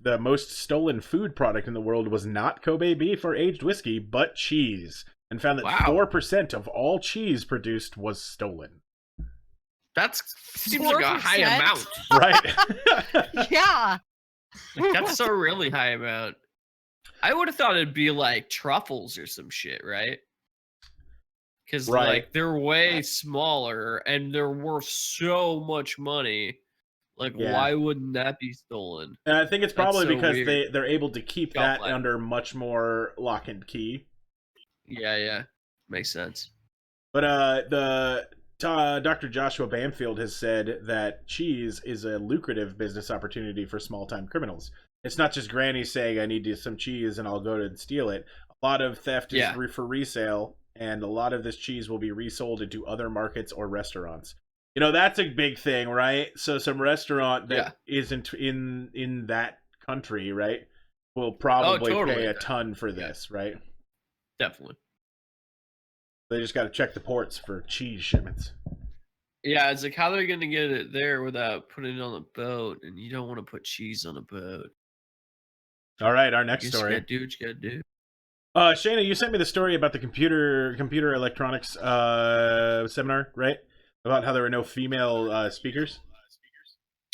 the most stolen food product in the world was not Kobe beef or aged whiskey, but cheese, and found that 4% of all cheese produced was stolen.
That seems like a high
4%?
amount.
Right.
Yeah.
That's a really high amount. I would have thought it'd be like truffles or some shit, right? Because
Right.
like they're way smaller and they're worth so much money. Like,
Yeah.
why wouldn't that be stolen?
And I think it's probably
That's so
because
weird.
they're able to keep
Shelf
that
life.
under much more lock and key.
Yeah, makes sense.
But Dr. Joshua Bamfield has said that cheese is a lucrative business opportunity for small-time criminals. It's not just granny saying, I need some cheese and I'll go to steal it. A lot of theft is for resale, and a lot of this cheese will be resold into other markets or restaurants. That's a big thing, right? So some restaurant that isn't in that country, right, will probably pay a ton for this, right?
Definitely.
They just got to check the ports for cheese shipments.
Yeah, it's like, how are they going to get it there without putting it on a boat? And you don't want to put cheese on a boat.
All right, our next story.
You gotta do what you gotta do.
Shayna, you sent me the story about the computer electronics seminar, right? About how there were no female speakers.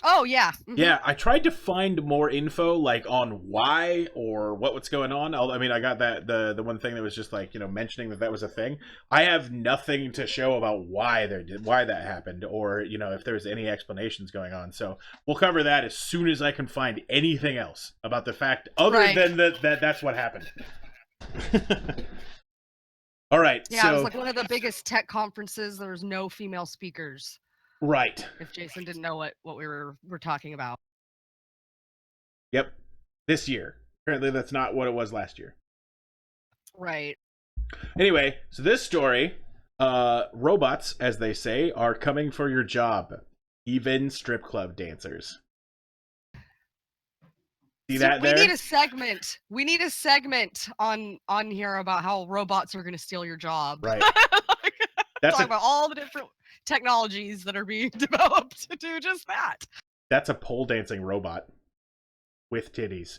Oh yeah. Mhm.
Yeah, I tried to find more info, like on why or what's going on. I mean, I got that the one thing that was just like, mentioning that was a thing. I have nothing to show about why that happened, or if there's any explanations going on. So we'll cover that as soon as I can find anything else about the fact other
Right.
than that's what happened. All right.
Yeah,
so
it was like one of the biggest tech conferences. There was no female speakers.
right.
If Jason didn't know what we were talking about.
Yep. This year. Apparently, that's not what it was last year.
Right.
Anyway, so this story, robots, as they say, are coming for your job, even strip club dancers. See that there?
We need a segment. We need a segment on here about how robots are going to steal your job.
Right. That's
Talk about all the different technologies that are being developed to do just that.
That's a pole dancing robot with titties.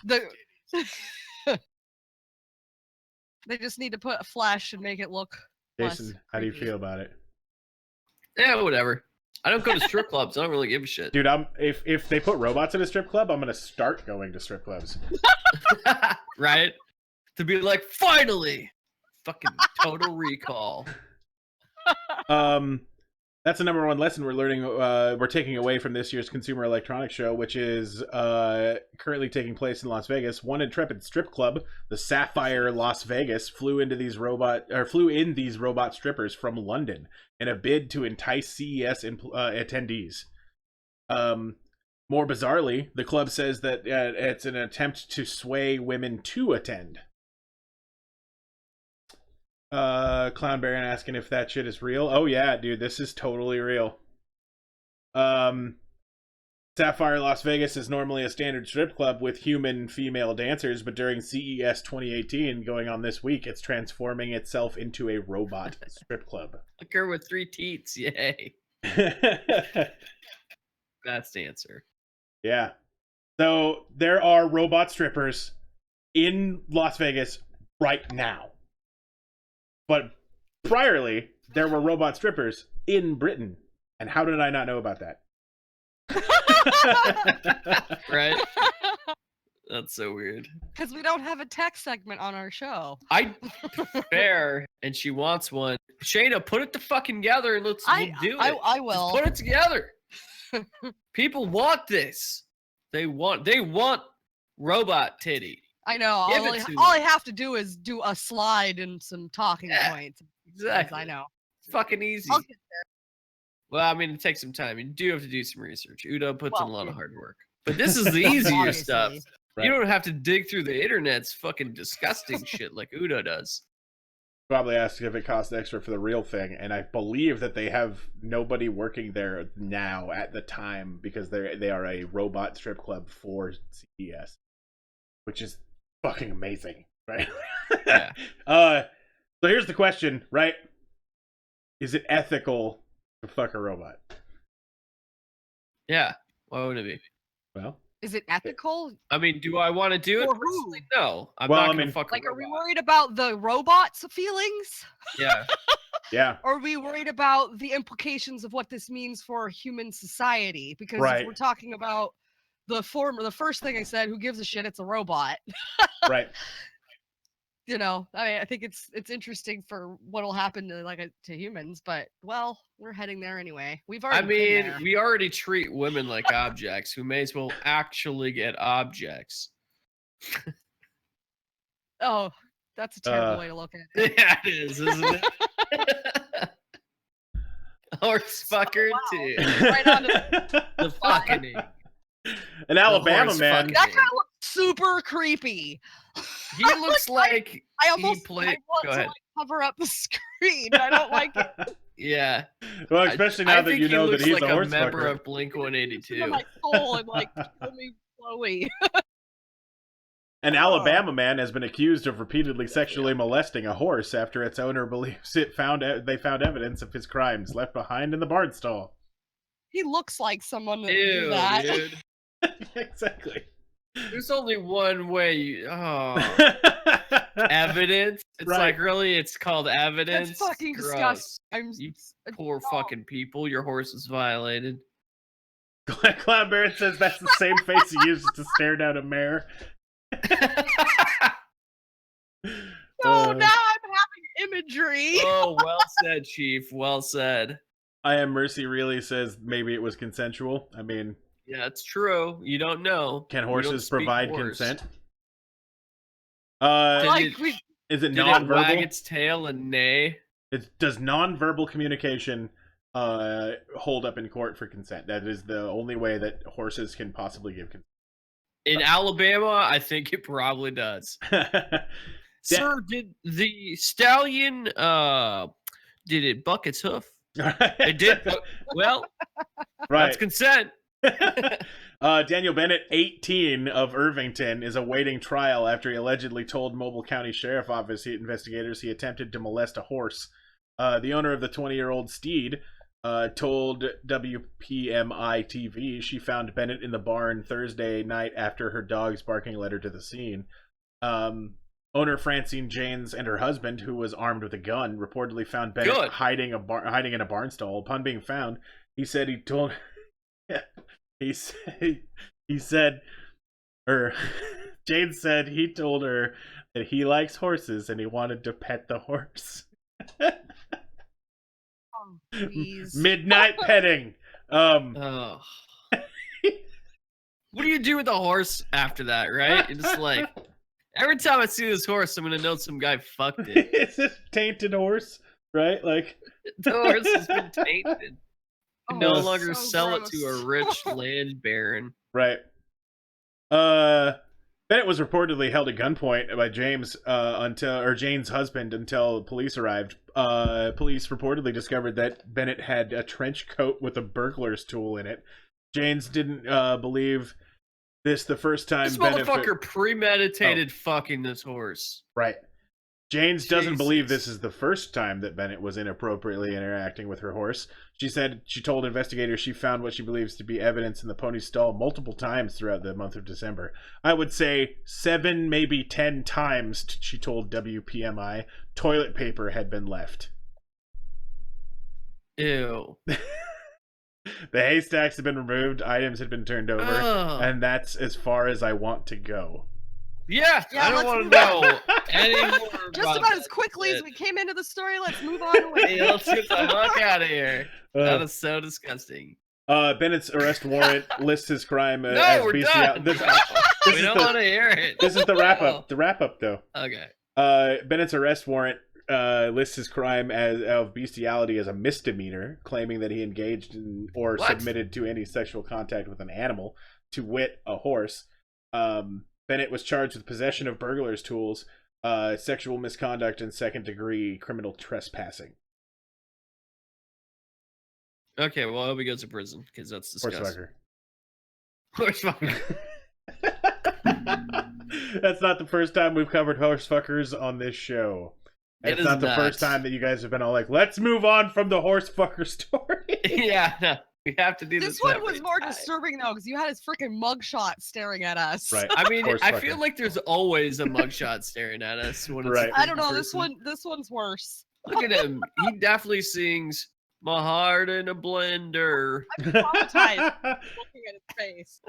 They just need to put a flash and make it look.
Jason, how do you feel about it?
Yeah, whatever. I don't go to strip clubs. I don't really give a shit.
Dude, if they put robots in a strip club, I'm gonna start going to strip clubs.
Right? To be like, finally! Fucking Total Recall.
That's the number one lesson we're learning. We're taking away from this year's Consumer Electronics Show, which is currently taking place in Las Vegas. One intrepid strip club, the Sapphire Las Vegas, flew in these robot strippers from London in a bid to entice CES attendees. More bizarrely, the club says that it's an attempt to sway women to attend. Clown Baron asking if that shit is real. Oh yeah, dude, this is totally real. Sapphire Las Vegas is normally a standard strip club with human female dancers, but during CES 2018 going on this week, it's transforming itself into a robot strip club.
A girl with 3 teats, yay. Best answer.
Yeah. So there are robot strippers in Las Vegas right now. But priorly, there were robot strippers in Britain. And how did I not know about that?
Right? That's so weird.
Because we don't have a tech segment on our show.
Fair, and she wants one. Shayna, put it the fucking together and we'll do it.
I will.
Just put it together. People want this. They want robot titty.
I know. All I have to do is do a slide and some talking points.
Exactly.
I know.
It's fucking easy.
I'll get there.
Well, I mean, it takes some time. You do have to do some research. Udo puts in a lot of hard work. But this is the easier stuff.
Right.
You don't have to dig through the internet's fucking disgusting shit like Udo does.
Probably asked if it costs extra for the real thing, and I believe that they have nobody working there now at the time because they are a robot strip club for CES, which is fucking amazing, right?
Yeah.
So here's the question, right? Is it ethical to fuck a robot?
Yeah. Why wouldn't it be?
Well,
Is it ethical?
I mean, do I want to do it?
For who?
Personally? No. I'm
Well,
not
I
going to
mean-
fuck a
Like, are we
robot.
worried about the robot's feelings?
Yeah.
yeah.
Or are we worried about the implications of what this means for human society? Because
Right.
if we're talking about the first thing I said, who gives a shit? It's a robot.
Right.
You know, I think it's interesting for what'll happen to humans, but well, we're heading there anyway. We've already.
I mean,
been there.
we already treat women like objects who may as well actually get objects.
Oh, that's a terrible way to look at it.
Yeah, it is, isn't it? Horse fucker,
wow.
too.
Right on
The fucking.
An Alabama
horse
man.
fucking-
That guy looks super creepy.
He looks like
I almost
played-
I want
go
to
ahead.
cover up the screen. I don't like it.
yeah.
Well, especially
I
now that
think
you
he
know that
looks
he's
like
a horse
member
fucker.
of Blink
In
182.
my soul and kill me slowly.
An Alabama man has been accused of repeatedly sexually molesting a horse after its owner believes they found evidence of his crimes left behind in the barn stall.
He looks like someone that would do
Ew,
that.
dude.
Exactly.
There's only one way. Evidence. It's
Right.
like really, it's called evidence.
That's fucking
Gross.
disgusting. I'm
You poor fucking people. Your horse is violated.
Clown Barrett says that's the same face he uses to stare down a mare.
No, now I'm having imagery.
Oh, well said, Chief. Well said.
I Am Mercy really says maybe it was consensual. I mean,
Yeah, it's true. You don't know.
can
You don't
horses
speak
provide
horse.
consent?
Did
Is it
Did it wag
non-verbal?
its tail and neigh?
Does non-verbal communication hold up in court for consent? That is the only way that horses can possibly give consent.
In Alabama, I think it probably does. Sir, did the stallion did it buck its hoof? It did. Well,
Right.
that's consent.
Daniel Bennett, 18, of Irvington, is awaiting trial after he allegedly told Mobile County Sheriff Office investigators he attempted to molest a horse. The owner of the 20-year-old steed told WPMI TV she found Bennett in the barn Thursday night after her dog's barking led her to the scene. Owner Francine Janes and her husband, who was armed with a gun, reportedly found Bennett hiding in a barn stall. Upon being found, he said he told... He said, Jane said he told her that he likes horses and he wanted to pet the horse.
Oh, please.
Midnight petting.
Oh. What do you do with a horse after that, right? You're just like, every time I see this horse, I'm gonna know some guy fucked it.
It's this tainted horse, right? Like
The horse has been tainted.
Oh,
No
that's
longer
so
sell
gross.
it to a rich land baron.
right. Bennett was reportedly held at gunpoint by Jane's husband until police arrived. Police reportedly discovered that Bennett had a trench coat with a burglar's tool in it. Jane's didn't believe this the first time.
This motherfucker premeditated fucking this horse.
Right. Janes doesn't believe
Jesus.
this is the first time that Bennett was inappropriately interacting with her horse. She said she told investigators she found what she believes to be evidence in the pony's stall multiple times throughout the month of December. I would say 7, maybe 10 times, she told WPMI, toilet paper had been left.
Ew.
The haystacks had been removed, items had been turned over,
Ugh.
and that's as far as I want to go.
Yeah,
Yeah,
I don't
let's
want to
move on.
know any more.
Just about as quickly as we came into the story, let's move on away.
Hey, let's get the fuck out of here. That
Uh,
is so disgusting.
Bennett's arrest warrant lists his crime
No,
as
we're
bestiality.
done.
This
We
is
don't
the-
want to hear it.
This is the wrap up. The wrap up, though.
Okay.
Bennett's arrest warrant lists his crime of bestiality as a misdemeanor, claiming that he engaged in or
What?
submitted to any sexual contact with an animal, to wit, a horse. Bennett was charged with possession of burglar's tools, sexual misconduct, and second-degree criminal trespassing.
Okay, well, I hope he goes to prison, because that's disgusting.
Horsefucker.
Horsefucker.
That's not the first time we've covered horsefuckers on this show. And
It
it's
is
not the first
not.
time that you guys have been all like, let's move on from the horsefucker story.
Yeah, no, we have to do this.
This one
every
was more
time.
disturbing though, because you had his freaking mugshot staring at us.
Right.
I mean, I
Horsefucker.
feel like there's always a mugshot staring at us when it's
Right.
I don't know.
person.
This one's worse.
Look at him. He definitely sings "My Heart in a Blender."
I'm traumatized looking at his face.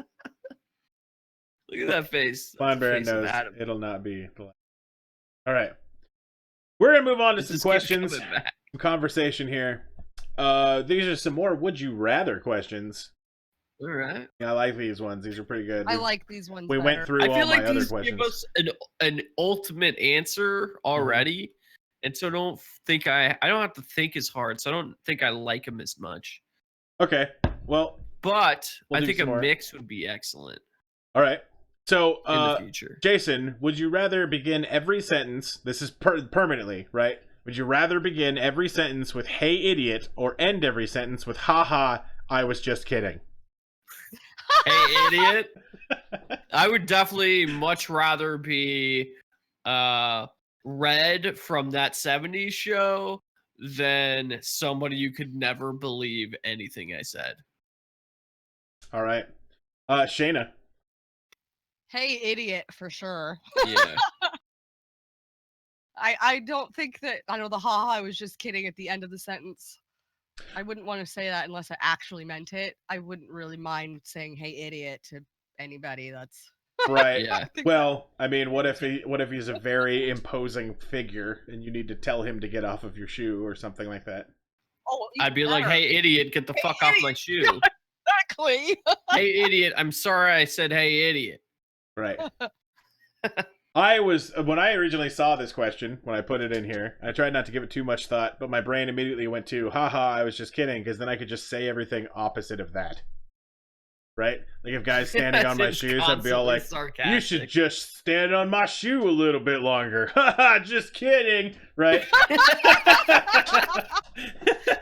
Look at that face.
Fine
That's the
Baron
face of
knows
Adam.
it'll not be. All right. We're going to move on to
This
some
just keeps
questions,
coming back.
some conversation here. These are some more would you rather questions.
All right.
Yeah, I like these ones. These are pretty good.
I like these ones.
We went
better.
through
I
all
feel
my
like
other
these
questions.
give us an ultimate answer already, and so don't have to think as hard. So I don't think I like them as much.
Okay. Well,
But
We'll
I
do
think
some
a
more.
mix would be excellent
all right. So,
in the future.
Jason, would you rather begin every sentence? This is permanently, right? Would you rather begin every sentence with "Hey, idiot," or end every sentence with "Ha ha, I was just kidding"?
Hey, idiot! I would definitely much rather be Red from that '70s show than somebody you could never believe anything I said.
All right. Shayna.
Hey, idiot, for sure.
Yeah.
I don't think that I know the haha. I was just kidding at the end of the sentence. I wouldn't want to say that unless I actually meant it. I wouldn't really mind saying "Hey, idiot" to anybody. That's
Right.
Yeah.
Well, I mean, what if he's a very imposing figure and you need to tell him to get off of your shoe or something like that?
I'd be like, "Hey, idiot, get the fuck off my shoe."
exactly.
Hey, idiot, I'm sorry I said hey, idiot.
Right. When I originally saw this question, when I put it in here, I tried not to give it too much thought, but my brain immediately went to, haha, I was just kidding, because then I could just say everything opposite of that. Right? Like if guys standing on my shoes, I'd be all like,
sarcastic.
you should just stand on my shoe a little bit longer. Haha, just kidding. Right?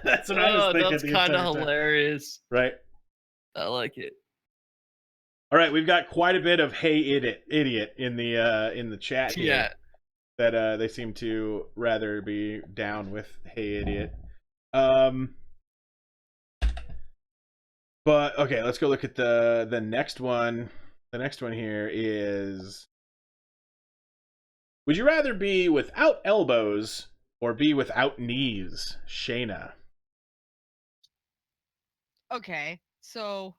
That's what I was thinking.
That's kind of hilarious.
Right?
I like it.
All right, we've got quite a bit of "Hey idiot" in the chat here.
Yeah.
That they seem to rather be down with "Hey idiot." But okay, let's go look at the next one. The next one here is: would you rather be without elbows or be without knees? Shayna.
Okay, so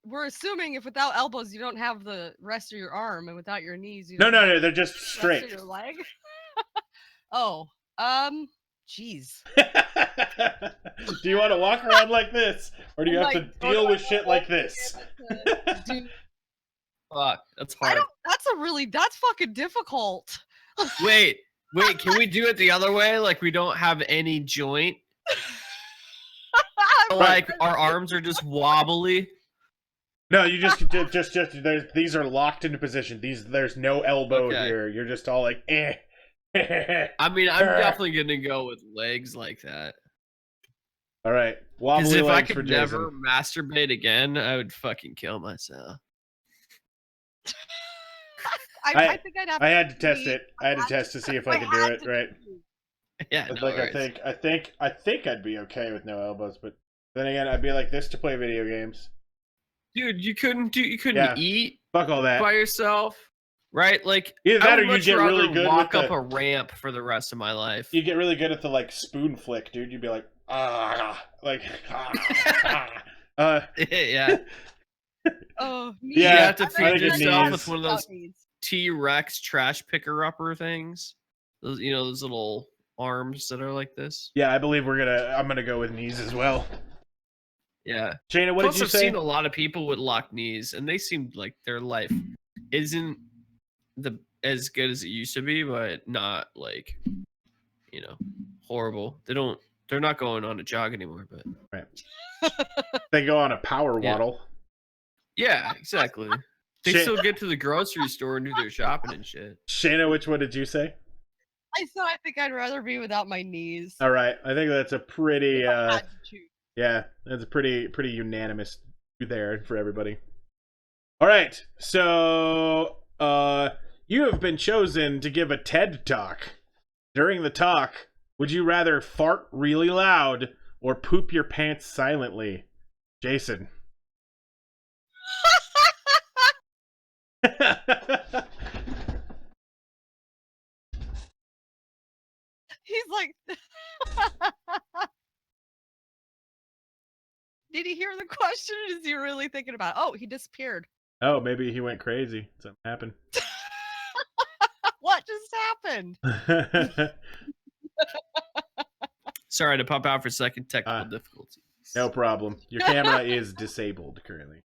we're assuming if without elbows you don't have the rest of your arm, and without your knees you don't
No, they're just
have the
straight.
rest of your leg. Jeez.
Do you want to walk around like this, or do you have to deal with shit like this?
Fuck, that's hard.
That's fucking difficult.
Wait, can we do it the other way? Like we don't have any joint? Like our arms are just wobbly?
No, you just these are locked into position. There's no elbow here. You're just all like, eh.
I mean, I'm definitely gonna go with legs like that.
All right,
Because
wobbly
if I
legs for
could
Jason.
never masturbate again, I would fucking kill myself.
I think I'd have.
I had to test it. I had to test to see if I could do it. Right.
Yeah,
It's
no
like
worries.
I think I'd be okay with no elbows, but then again, I'd be like this to play video games.
Dude, you couldn't
Yeah.
eat
Fuck all that.
by yourself, right? Like
Either that
I
or
would
you
much
get really
rather
good
walk
with
up
the-
a ramp for the rest of my life.
You get really good at the like spoon flick, dude. You'd be like, like,
Yeah.
Oh,
You
Yeah,
have to
I
feed
think it
yourself
needs-
with one of those T-Rex trash picker upper things. Those, those little arms that are like this.
Yeah, I believe I'm gonna go with knees as well.
Yeah.
Shayna, what
Plus,
did you
I've
say?
seen a lot of people with locked knees, and they seem like their life isn't as good as it used to be, but not like, horrible. They're not going on a jog anymore, but
Right. They go on a power
Yeah.
waddle.
yeah, exactly. They
Shit.
still get to the grocery store and do their shopping and shit.
Shayna, which one did you say?
I think I'd rather be without my knees.
All right, I think that's a pretty
If I had to choose.
yeah, that's a pretty unanimous there for everybody. All right, so you have been chosen to give a TED Talk. During the talk, would you rather fart really loud or poop your pants silently? Jason.
He's like, did he hear the question? Or is he really thinking about it? Oh, he disappeared.
Oh, maybe he went crazy. Something happened.
What just happened?
Sorry to pop out for a second. Technical difficulties.
No problem. Your camera is disabled currently.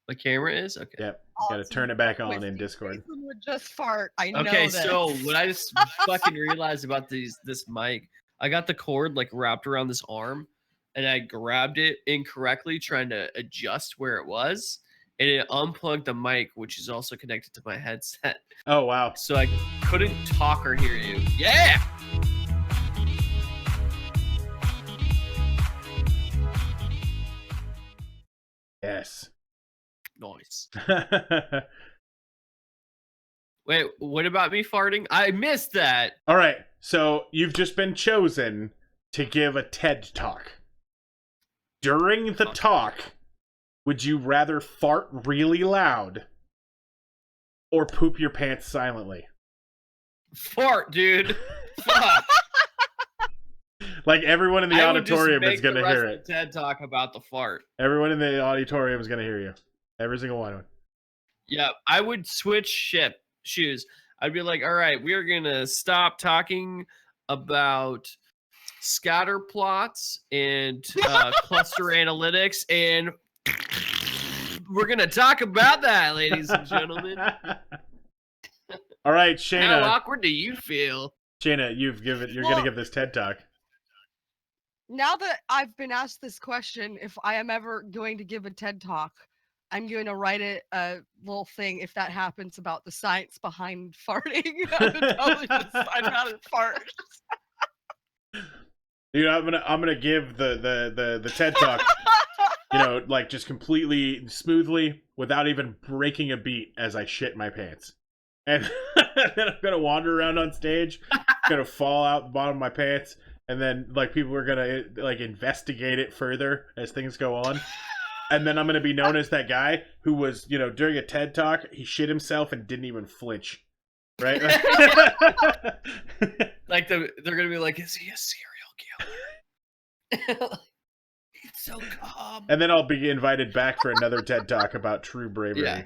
The camera is okay.
Yep. Gotta turn it back on in Discord.
Jason would just fart. I know
Okay,
this.
so what I just fucking realized about this mic, I got the cord like wrapped around this arm, and I grabbed it incorrectly, trying to adjust where it was, and it unplugged the mic, which is also connected to my headset,
Oh, wow.
so I couldn't talk or hear you. Yeah.
Yes.
Nice. Wait, what about me farting? I missed that.
All right. So you've just been chosen to give a TED Talk. During the talk, would you rather fart really loud or poop your pants silently?
Fart, dude. Fuck.
Like everyone in the
I would just
auditorium
make
is gonna
the rest
hear
of
it.
the TED talk about the fart.
Everyone in the auditorium is gonna hear you. Every single one of them.
Yeah, I would switch shoes. I'd be like, all right, we're gonna stop talking about scatter plots and cluster analytics, and we're gonna talk about that, ladies and gentlemen.
All right,
How
Shayna.
awkward do you feel?
Shayna, you're
Well-
gonna give this TED talk.
Now that I've been asked this question, if I am ever going to give a TED talk, I'm going to write a little thing if that happens about the science behind farting. I would totally just I'd rather fart.
You know, I'm gonna give the TED talk, you know, like just completely smoothly without even breaking a beat as I shit my pants. And then I'm gonna wander around on stage, gonna fall out the bottom of my pants, and then like people are gonna like investigate it further as things go on. And then I'm gonna be known as that guy who was, you know, during a TED talk, he shit himself and didn't even flinch. Right?
Like they're gonna be like, is he a serial killer? He's so calm.
And then I'll be invited back for another TED talk about true bravery.
Yeah.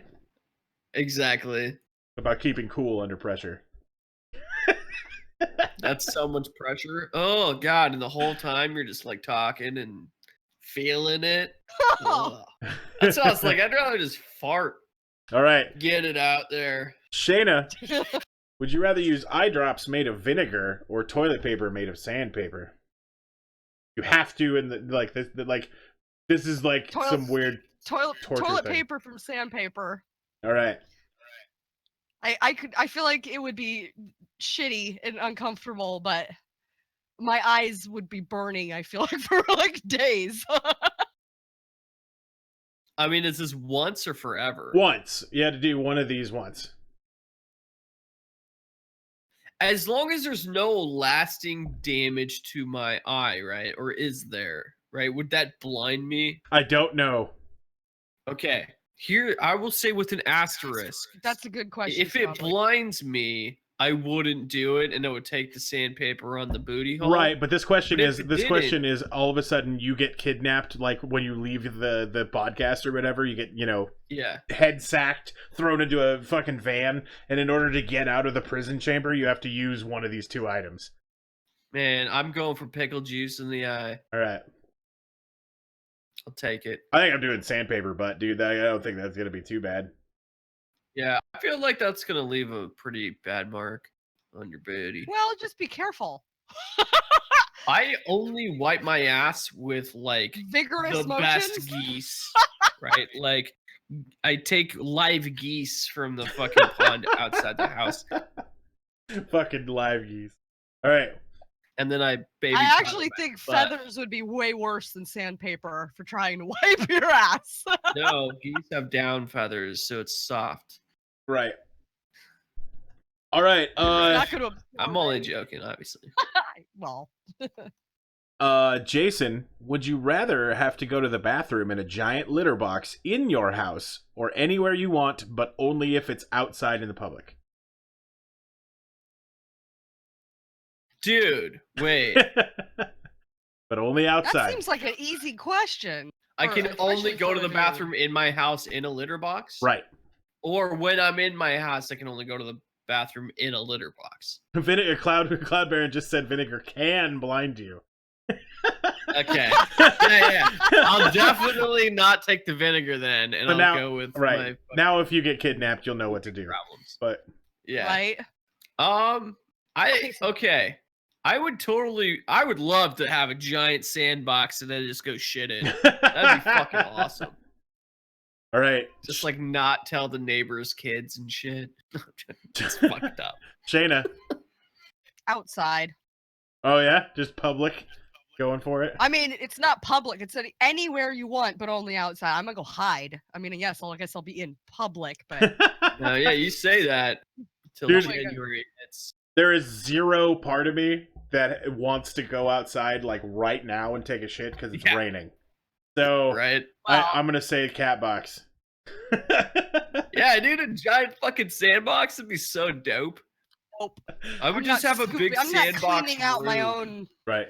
Exactly.
About keeping cool under pressure.
That's so much pressure. Oh god, and the whole time you're just like talking and feeling it. Ugh. That sounds like I'd rather just fart.
All right.
Get it out there.
Shayna, would you rather use eye drops made of vinegar or toilet paper made of sandpaper? You have to, in the like this is like some weird torture
toilet
thing.
paper from sandpaper.
All right.
I feel like it would be shitty and uncomfortable, but my eyes would be burning, I feel like, for like days.
I mean, is this once or forever?
Once. You had to do one of these once.
As long as there's no lasting damage to my eye, right? Or is there? Right? Would that blind me?
I don't know.
Okay. Here, I will say with an asterisk.
That's a good question.
If it
Scott.
blinds me, I wouldn't do it, and I would take the sandpaper on the booty hole.
Right, but this question
But
is
if it didn't-
all of a sudden you get kidnapped, like when you leave the podcast or whatever, you get, you know,
Yeah.
head sacked, thrown into a fucking van, and in order to get out of the prison chamber, you have to use one of these two items.
Man, I'm going for pickle juice in the eye.
All right.
I'll take it.
I think I'm doing sandpaper butt, dude. I don't think that's gonna be too bad.
Yeah, I feel like that's gonna leave a pretty bad mark on your booty.
Well, just be careful.
I only wipe my ass with like
Vigorous
the
motions.
best geese, right? Like I take live geese from the fucking pond outside the house,
Fucking live geese. All right.
and then I baby.
I
powder
actually
my
think
butt.
feathers would be way worse than sandpaper for trying to wipe your ass.
No, geese have down feathers, so it's soft.
Right. All right.
Not gonna
I'm
absorb
only
any-
joking, obviously.
Well,
Jason, would you rather have to go to the bathroom in a giant litter box in your house or anywhere you want, but only if it's outside in the public?
Dude, wait.
But only
that
outside.
seems like an easy question.
I
Or
can
especially
only go to
for
the
a dude.
bathroom in my house in a litter box.
Right.
Or when I'm in my house, I can only go to the bathroom in a litter box.
Vinegar Cloud Baron just said vinegar can blind you.
Okay. Yeah. I'll definitely not take the vinegar then, and
But
I'll
now-
go with
Right.
my fucking
Now if you get kidnapped, you'll know what to do.
problems.
But
Yeah.
Right?
Okay. I would love to have a giant sandbox and then just go shit in. That'd be fucking awesome.
All right.
Just like not tell the neighbors' kids and shit. Just fucked up.
Shayna.
Outside.
Oh yeah? Just public going for it?
I mean, it's not public. It's anywhere you want, but only outside. I'm gonna go hide. I mean, yes, I guess I'll be in public, but
Yeah, you say that till
Dude.
January hits.
There is zero part of me that wants to go outside like right now and take a shit because it's
Yeah.
raining. So
Right?
I'm gonna say cat box.
Yeah, dude, a giant fucking sandbox would be so dope.
nope.
I would
I'm
just
not
have a big
I'm not
sandbox.
cleaning out my
room.
own.
Right.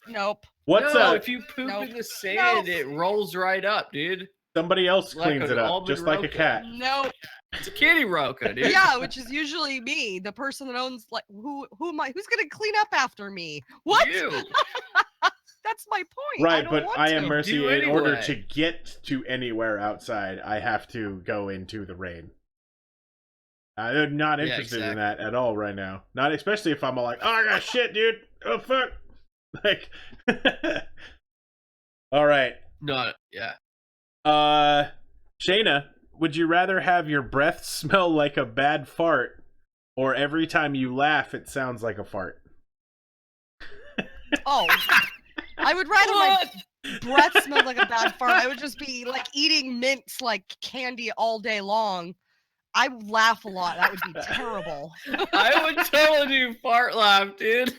Nope.
What's
no,
up?
if you poop
Nope.
in the sand,
Nope.
it rolls right up, dude.
Somebody else
Like
cleans
an
it up,
almond
just like a
roca.
cat.
Nope.
It's a kitty roca, dude.
Yeah, which is usually me, the person that owns like who am I? Who's gonna clean up after me? What?
You.
That's my point.
Right,
don't
but
want
I
to.
am Mercy.
do
In order
anyway.
to get to anywhere outside, I have to go into the rain. I'm not
Yeah,
interested in
exactly.
that at all right now. Not especially if I'm all like, oh, I got shit, dude. Oh, fuck. Like, all right.
No, yeah.
Shayna, would you rather have your breath smell like a bad fart, or every time you laugh, it sounds like a fart?
Oh, I would rather my breath smelled like a bad fart. I would just be like eating mints like candy all day long. I would laugh a lot. That would be terrible.
I would totally do fart laugh, dude.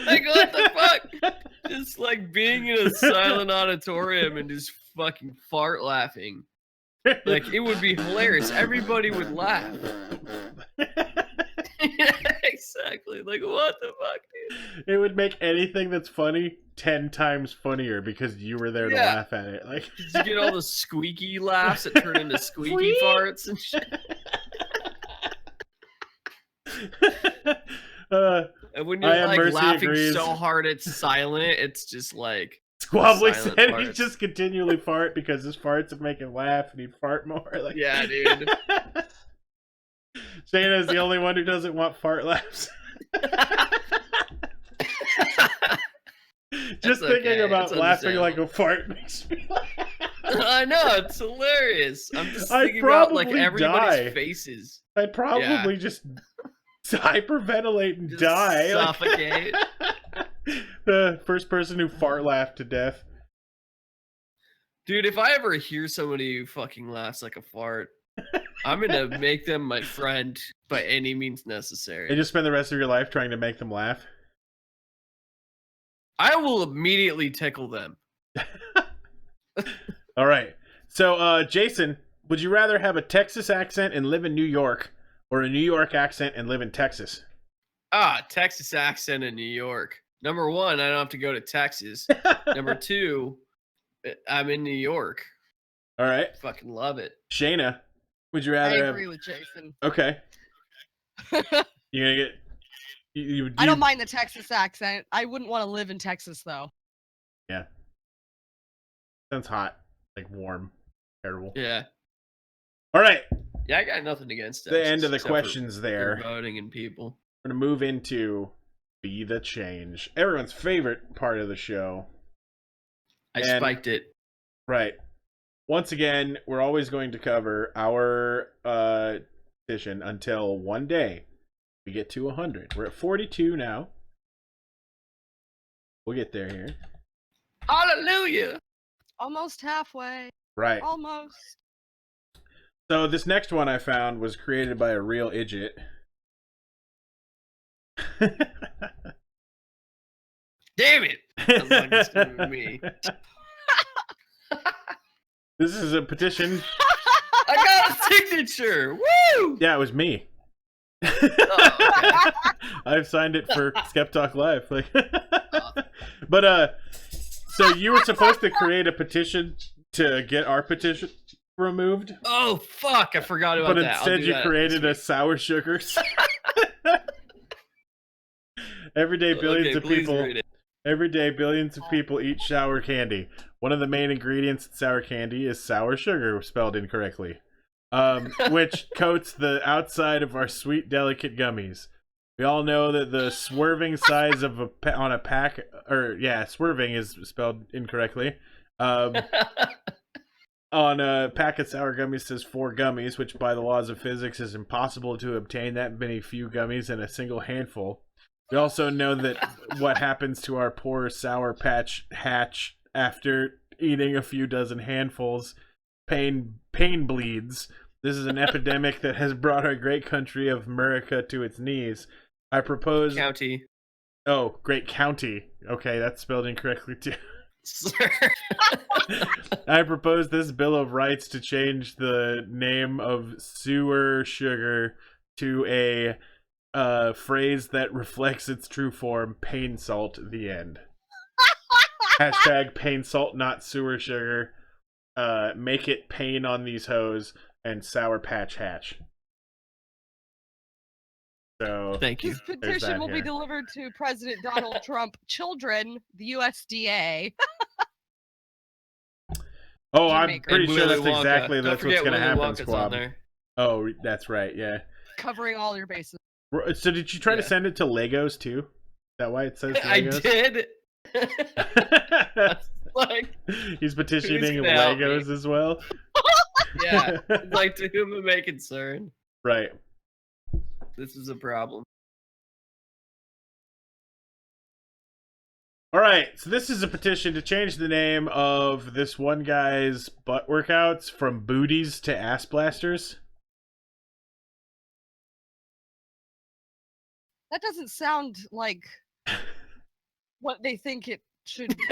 Like, what the fuck? Just like being in a silent auditorium and just fucking fart laughing. Like, it would be hilarious. Everybody would laugh. Yeah, exactly. Like, what the fuck, dude?
It would make anything that's funny 10 times funnier because you were there to
Yeah.
laugh at it. Like,
Did you get all the squeaky laughs that turn into squeaky
Squeak.
farts and shit? And when
I
you're
am
like
Mercy
laughing
agrees.
so hard it's silent, it's just like
Squabbly
silent
said he
farts.
just continually fart because his farts would make him laugh and he'd fart more. Like,
yeah, dude.
Shayna's the only one who doesn't want fart laughs. Just thinking
okay,
about
it's
laughing like
understandable.
a fart makes me laugh.
I know, it's hilarious. I'm just
I'd
thinking about like
probably
everybody's
die.
faces.
I'd probably just hyperventilate and
Just
die. Like-
suffocate.
The first person who fart laughed to death.
Dude, if I ever hear somebody who fucking laughs like a fart, I'm gonna make them my friend by any means necessary.
And just spend the rest of your life trying to make them laugh.
I will immediately tickle them.
All right. So, Jason, would you rather have a Texas accent and live in New York, or a New York accent and live in Texas?
Texas accent in New York. Number one, I don't have to go to Texas. Number two, I'm in New York.
All right.
Fucking love it.
Shayna, would you
I
rather have...
agree with Jason.
Okay. You're gonna get...
I don't mind the Texas accent. I wouldn't want to live in Texas though.
Yeah. Sounds hot. Like warm. Terrible.
Yeah.
All right.
Yeah, I got nothing against it.
The end of the questions there.
Voting and people.
We're going to move into Be the Change. Everyone's favorite part of the show.
I
And-
spiked it.
Right. Once again, we're always going to cover our petition until one day we get to 100. We're at 42 now. We'll get there here.
Hallelujah.
Almost halfway.
Right.
Almost.
So this next one I found was created by a real idiot.
Damn it. Sounds like it's gonna be me.
This is a petition.
I got a signature. Woo!
Yeah, it was me.
Oh, okay.
I've signed it for Skeptalk Live. Like, but so you were supposed to create a petition to get our petition removed,
Oh fuck! I forgot about
but
that. I'll
instead
do
you
that
created a
next
sour sugars. Every day,
week.
billions
Okay,
of
please
people.
read it.
Every day, billions of people eat sour candy. One of the main ingredients in sour candy is sour sugar, spelled incorrectly, which coats the outside of our sweet, delicate gummies. We all know that the swerving size of on a pack, swerving is spelled incorrectly. On a pack of sour gummies says 4 gummies, which by the laws of physics is impossible to obtain that many few gummies in a single handful. We also know that what happens to our poor Sour Patch Hatch after eating a few dozen handfuls, pain bleeds. This is an epidemic that has brought our great country of America to its knees. I propose...
County.
Oh, great county. Okay, that's spelled incorrectly too.
Sir.
I propose this Bill of Rights to change the name of sewer sugar to a phrase that reflects its true form, pain salt, the end. Hashtag pain salt, not sewer sugar. Make it pain on these hoes, and Sour Patch Hatch. So
Thank you.
This petition will be delivered to President Donald Trump children, the USDA.
Oh, I'm
Maker.
pretty
And
sure
Willy
that's
Wonka.
exactly
Don't
that's what's
forget
gonna
Willy
happen,
Wonka's on
Squab.
there.
Oh, that's right, yeah.
Covering all your bases.
So did you try to
Yeah.
send it to Legos too? Is that why it says
I
Legos?
did. Like,
He's petitioning
gonna help me?
Legos as well.
yeah, like to whom it may concern,
Right.
this is a problem.
All right, so this is a petition to change the name of this one guy's butt workouts from booties to ass blasters.
That doesn't sound like what they think it should be.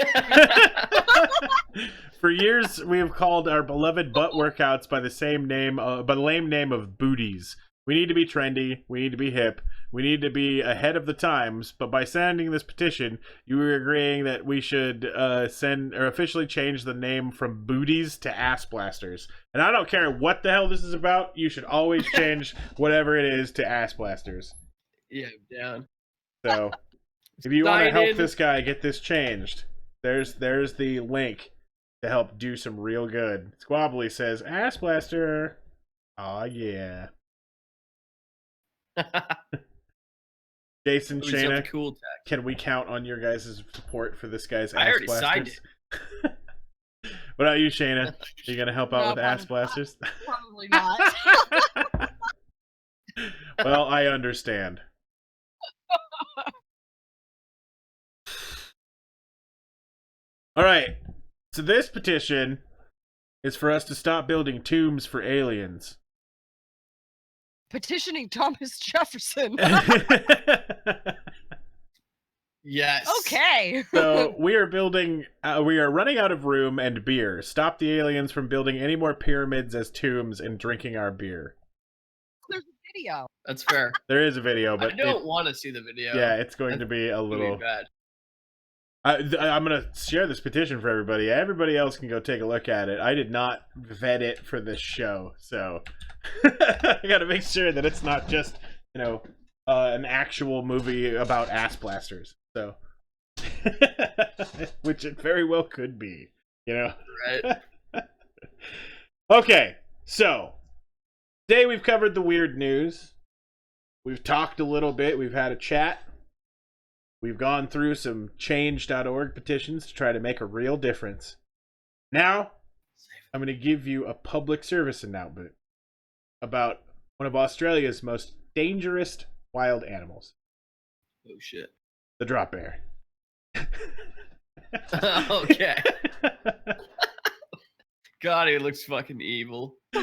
For years, we have called our beloved butt workouts by the same name, by the lame name of booties. We need to be trendy. We need to be hip. We need to be ahead of the times. But by sending this petition, you were agreeing that we should send or officially change the name from booties to ass blasters. And I don't care what the hell this is about. You should always change whatever it is to ass blasters.
Yeah, down.
So, if you want to
Sign
help
in.
this guy get this changed, there's the link to help do some real good. Squabbly says, ass blaster. Aw, yeah. Jason,
He's got the
Shayna,
cool tech.
can we count on your guys' support for this guy's
I
ass
already signed
blasters? What about you, Shayna? Are you going to help out
No,
with ass
I'm-
blasters?
Probably not.
Well, I understand. All right. So this petition is for us to stop building tombs for aliens.
Petitioning Thomas Jefferson.
Yes.
Okay.
So we are building. We are running out of room and beer. Stop the aliens from building any more pyramids as tombs and drinking our beer.
There's a video.
That's fair.
There is a video,
I
but
don't want to see the video.
yeah, it's going to be a
It's gonna be
little.
bad.
I'm going to share this petition for everybody. Everybody else can go take a look at it. I did not vet it for this show, so I got to make sure that it's not just, an actual movie about ass blasters. So, which it very well could be,
Right.
Okay, so today we've covered the weird news. We've talked a little bit. We've had a chat. We've gone through some change.org petitions to try to make a real difference. Now, I'm going to give you a public service announcement about one of Australia's most dangerous wild animals,
Oh shit.
the drop bear.
Okay. God, he looks fucking evil.
Oh,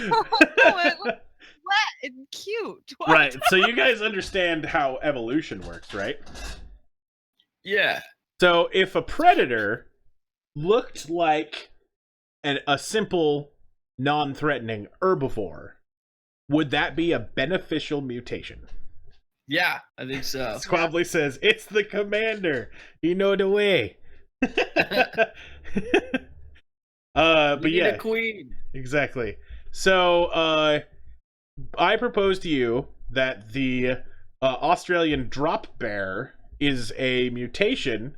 it looks wet and cute. What?
Right, so you guys understand how evolution works, right?
Yeah.
So if a predator looked like a simple, non-threatening herbivore, would that be a beneficial mutation?
Yeah, I think so.
Squabbly says, it's the commander. You know the way. But
We need
yeah,
a queen.
exactly. So I propose to you that the Australian drop bear is a mutation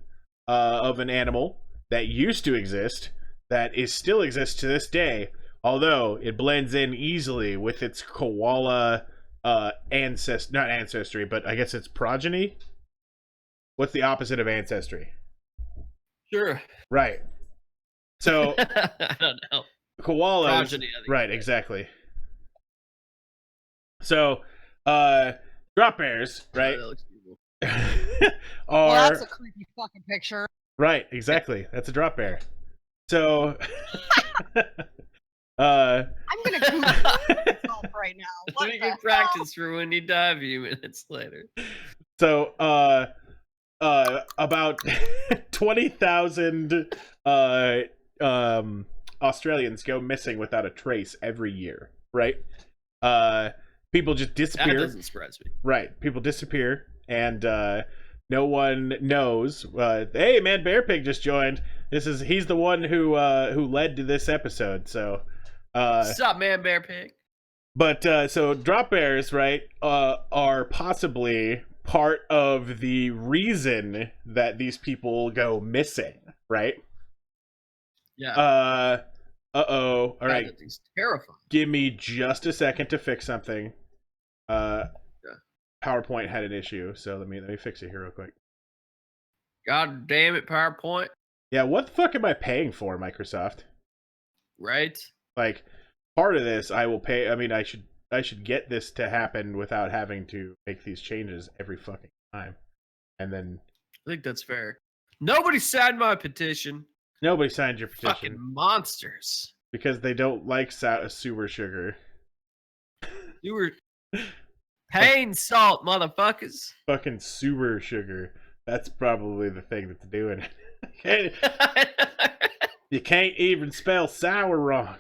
of an animal that used to exist, that still exists to this day, although it blends in easily with its koala not ancestry, but I guess it's progeny. What's the opposite of ancestry?
Sure.
Right. So
I don't know.
koalas,
Progeny, I think.
right? Exactly. So drop bears, right?
That looks evil.
are
Well, that's a creepy fucking picture.
right, exactly. That's a drop bear. So
I'm gonna Google myself right now. What
We
the
can
hell?
practice for when you die a few minutes later.
so about 20,000 Australians go missing without a trace every year, right? people just
That
disappear.
doesn't surprise me.
Right, people disappear, and no one knows. Hey, man, Bear Pig just joined. He's the one who led to this episode. So,
What's up, man, Bear Pig?
but so Dropbears, right, are possibly part of the reason that these people go missing, right?
Yeah.
All right.
That thing's terrifying.
Give me just a second to fix something. PowerPoint had an issue, so let me fix it here real quick.
God damn it, PowerPoint.
Yeah, what the fuck am I paying for, Microsoft?
Right?
Like, part of this I will pay. I mean, I should get this to happen without having to make these changes every fucking time. And then
I think that's fair. Nobody signed my petition.
nobody signed your petition
Fucking monsters.
because they don't like sewer sugar.
You were pain salt, motherfuckers.
Fucking sewer sugar. That's probably the thing that's doing it. You can't even spell sour wrong.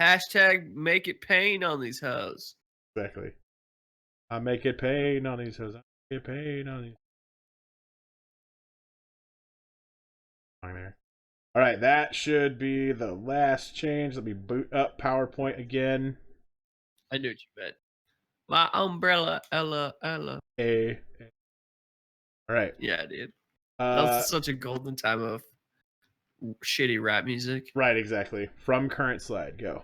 Hashtag make it pain on these hoes.
Exactly. I make it pain on these hoes. I make it pain on these. There. All right, that should be the last change. Let me boot up PowerPoint again.
I knew what you meant. My umbrella, Ella.
All right.
Yeah, dude. That was such a golden time of shitty rap music.
Right, exactly. From current slide, go.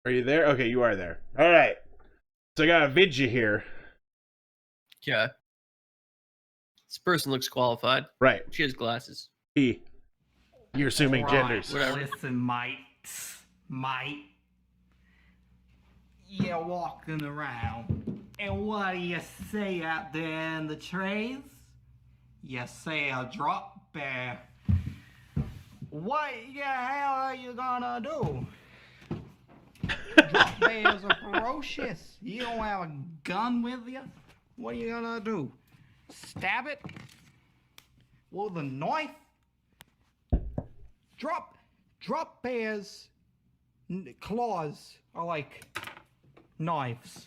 Are you there? Okay, you are there. All right. So I got a vidya here.
Yeah. This person looks qualified.
Right.
She has glasses.
You're assuming genders.
Whatever.
Listen, mate. You're walking around, and what do you see out there in the trees? You see a drop bear. What the hell are you gonna do? Drop bears are ferocious. You don't have a gun with you? What are you gonna do? Stab it with a knife? Drop bears' claws are like knives.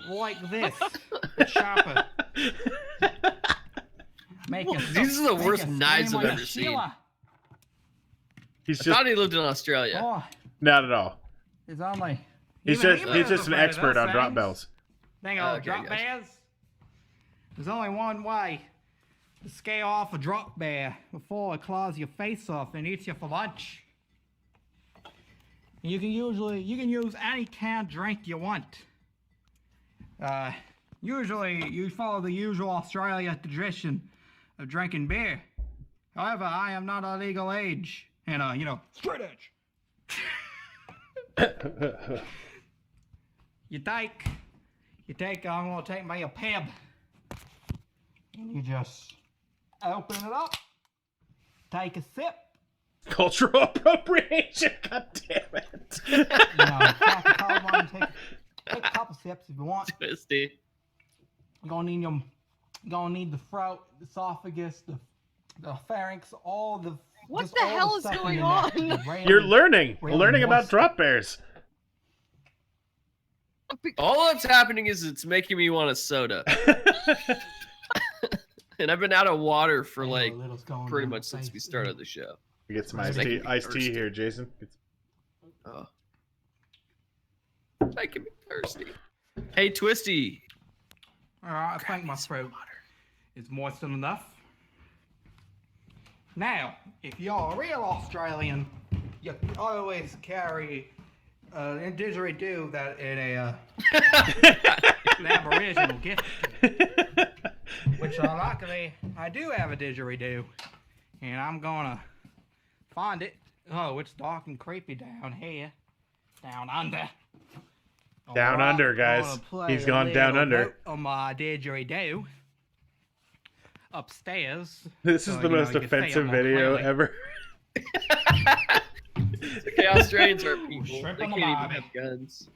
Like this. But sharper.
These are the worst knives I've ever seen.
He's
I
just
thought he lived in Australia.
Oh,
not at all.
it's only.
He's just an expert on drop bells.
Thing
Okay,
of drop
gotcha.
bears. There's only one way to scare off a drop bear before it claws your face off and eats you for lunch. You can use any canned drink you want. Usually you follow the usual Australia tradition of drinking beer. However, I am not of legal age, and straight edge. You take. I'm gonna take me a peb, and you just open it up, take a sip.
Cultural appropriation. God damn it.
Crack a cold one, take a couple sips if you want.
Twisty.
You're gonna need the throat, the esophagus, the pharynx, all the.
What
just
the
all
hell is
stuff in
going
your
on?
neck. The random-
You're learning.
Really
Learning about
moist.
drop bears.
All that's happening is it's making me want a soda. And I've been out of water for like pretty much since we started the show.
We get some
It's
iced
making
tea,
me
iced tea
thirsty.
here, Jason.
Oh. Making me thirsty. Hey, Twisty.
Alright, I think my throat is moistened enough. Now, if you're a real Australian, you always carry a didgeridoo that in an Aboriginal gift, which luckily I do have a didgeridoo, and I'm gonna find it. Oh, it's dark and creepy down here, down under.
Down
Alright,
under,
I'm
guys.
gonna play
He's
a
gone down
little
under.
note on my didgeridoo upstairs.
This is
so,
the
you know,
most
you can see
offensive
it more
video
clearly.
ever.
Okay, Australians are people.
Shrimp
They
on
can't
the
even
barbie.
have guns.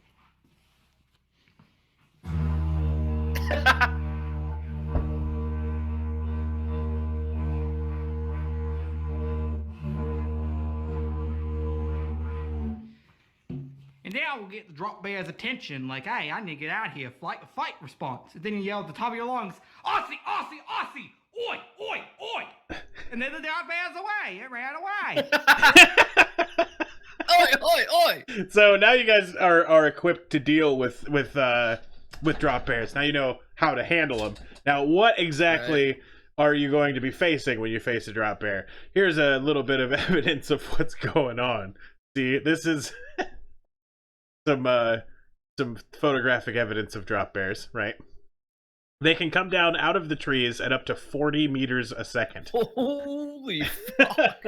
And then I will get the drop bear's attention, like, hey, I need to get out of here, fight response. And then you yell at the top of your lungs, Aussie, Aussie, Aussie, oi, oi, oi. And then the drop bear's away, it ran away.
Oi, oi, oi!
So now you guys are equipped to deal with drop bears. Now you know how to handle them. Now, what exactly are you going to be facing when you face a drop bear? Here's a little bit of evidence of what's going on. See, this is some photographic evidence of drop bears, right? They can come down out of the trees at up to 40 meters a second.
Holy fuck.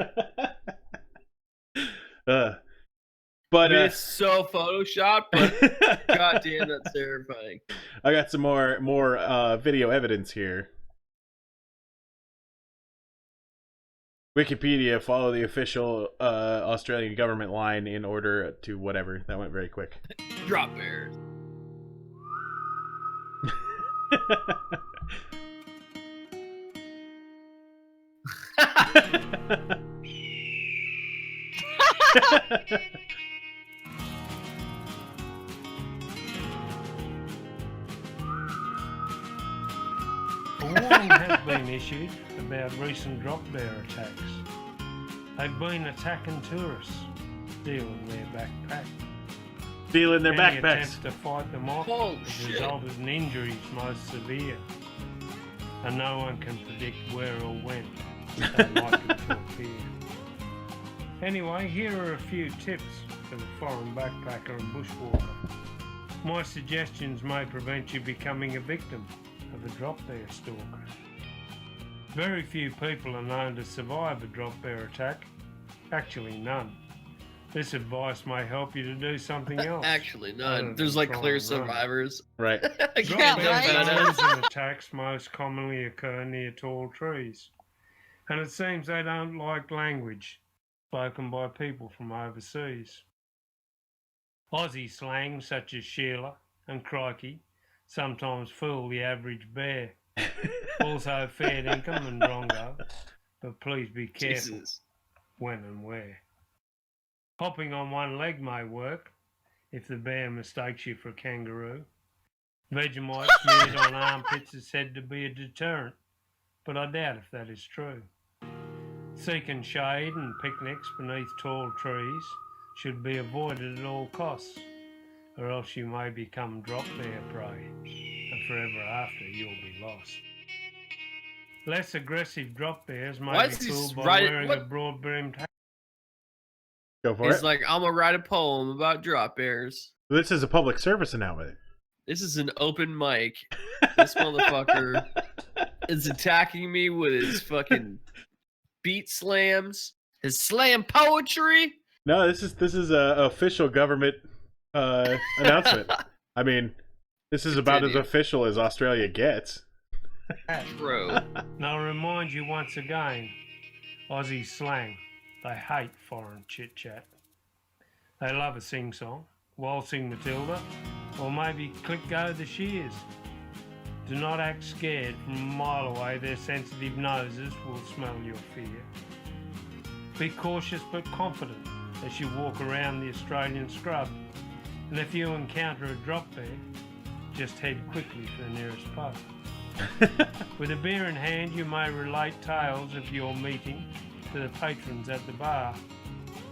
But
I mean, it's so photoshopped, but goddamn, that's terrifying.
I got some more video evidence here. Wikipedia, follow the official Australian government line in order to whatever. That went very quick.
Drop bears.
A warning has been issued about recent drop bear attacks. They've been attacking tourists, stealing their backpack.
Stealing their
Any
backpacks.
attempts to fight them off
Oh,
have
shit.
resulted in injuries most severe, and no one can predict where or when they're likely to appear. Anyway, here are a few tips for the foreign backpacker and bushwalker. My suggestions may prevent you becoming a victim of a drop bear stalker. Very few people are known to survive a drop bear attack. Actually, none. This advice may help you to do something else.
Actually,
other
none. There's
than
like
try
clear
and run.
survivors.
Right.
I
Drop
can't
Yeah,
bear
right.
know that.
zones and attacks most commonly occur near tall trees, and it seems they don't like language spoken by people from overseas. Aussie slang such as Sheila and crikey sometimes fool the average bear. Also fair dinkum and drongo, but please be careful
Jesus.
when and where. Hopping on one leg may work if the bear mistakes you for a kangaroo. Vegemite smeared on armpits is said to be a deterrent, but I doubt if that is true. Seeking shade and picnics beneath tall trees should be avoided at all costs, or else you may become drop bear prey, and forever after you'll be lost. Less aggressive drop bears
Why
may be
is he
fooled by
writing-
wearing
what?
a broad-brimmed hat.
Go for
He's
it.
like, I'm gonna write a poem about drop bears.
This is a public service announcement.
This is an open mic. This motherfucker is attacking me with his fucking beat slams, his slam poetry.
No, this is a official government announcement. I mean, this is about as
Continue.
official as Australia gets.
Bro.
And I'll remind you once again, Aussie slang, they hate foreign chit-chat. They love a sing-song, waltzing Matilda, or maybe click go the shears. Do not act scared. From a mile away, their sensitive noses will smell your fear. Be cautious but confident as you walk around the Australian scrub. And if you encounter a drop bear, just head quickly for the nearest pub. With a beer in hand, you may relate tales of your meeting to the patrons at the bar.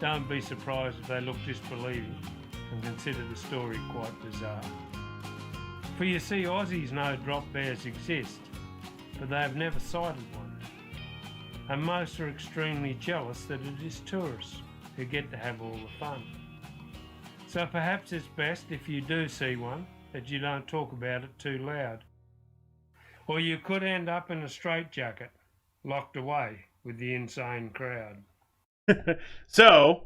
Don't be surprised if they look disbelieving and consider the story quite bizarre. For you see, Aussies know drop bears exist, but they have never sighted one. And most are extremely jealous that it is tourists who get to have all the fun. So perhaps it's best if you do see one that you don't talk about it too loud. Or you could end up in a straitjacket, locked away with the insane crowd.
So,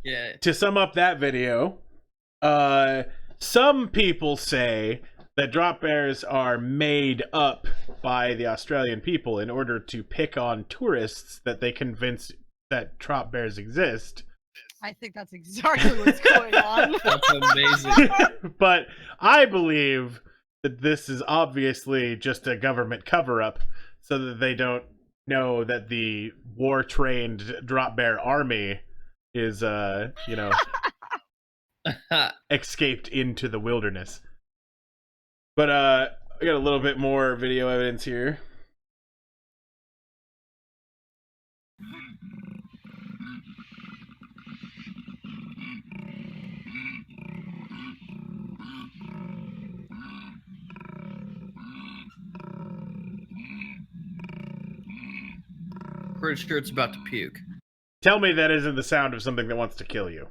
Yeah.
to sum up that video, some people say that drop bears are made up by the Australian people in order to pick on tourists that they convince that drop bears exist.
I think that's exactly what's going on.
That's amazing.
But I believe that this is obviously just a government cover-up so that they don't know that the war-trained drop bear army is, escaped into the wilderness. But I got a little bit more video evidence here.
Pretty sure it's about to puke.
Tell me that isn't the sound of something that wants to kill you.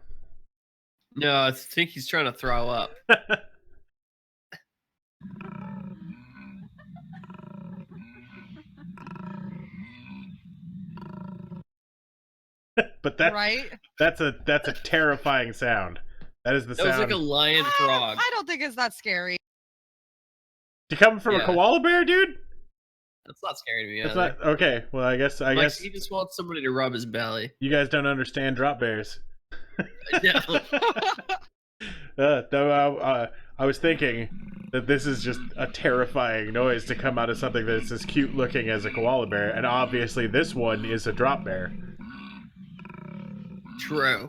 No, I think he's trying to throw up.
But
Right?
that's a terrifying sound. That is the
That was
sound
like a lion frog.
I don't think it's that scary.
to come from a
Yeah.
koala bear, dude.
That's not scary to me.
That's
either.
not okay. Well, I guess
Like, he just wants somebody to rub his belly.
you guys don't understand drop bears.
Yeah.
I was thinking that this is just a terrifying noise to come out of something that's as cute looking as a koala bear, and obviously this one is a drop bear.
True.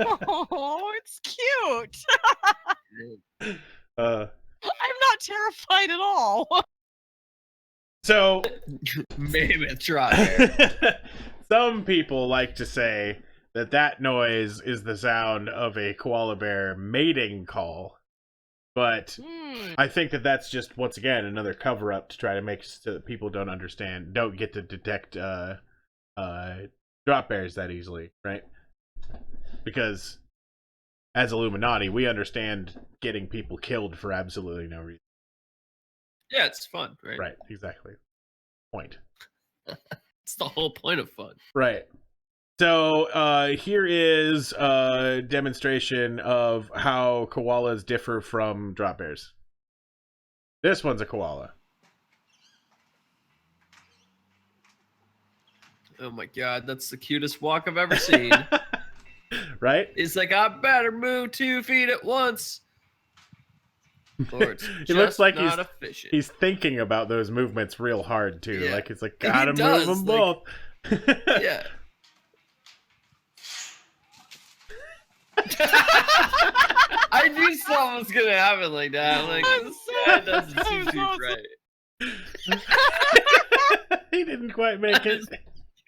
Oh, it's cute.
Uh,
I'm not terrified at all.
so
Mammoth drop bear.
some people like to say that noise is the sound of a koala bear mating call, but I think that's just, once again, another cover up to try to make so that people don't get to detect drop bears that easily, right? Because as Illuminati, we understand getting people killed for absolutely no reason.
Yeah, it's fun, right?
Right, exactly. Point.
It's the whole point of fun.
Right. So here is a demonstration of how koalas differ from drop bears. This one's a koala.
Oh my god, that's the cutest walk I've ever seen.
Right?
It's like, I better move 2 feet at once. Or it's
He looks like
not efficient.
he's thinking about those movements real hard too.
Yeah.
Like it's like
He
gotta
does,
move them
like-
both.
Yeah. I knew something was gonna happen like that. Like,
I'm
this
so-
guy doesn't seem
I'm
too
so-
right.
He didn't quite make it.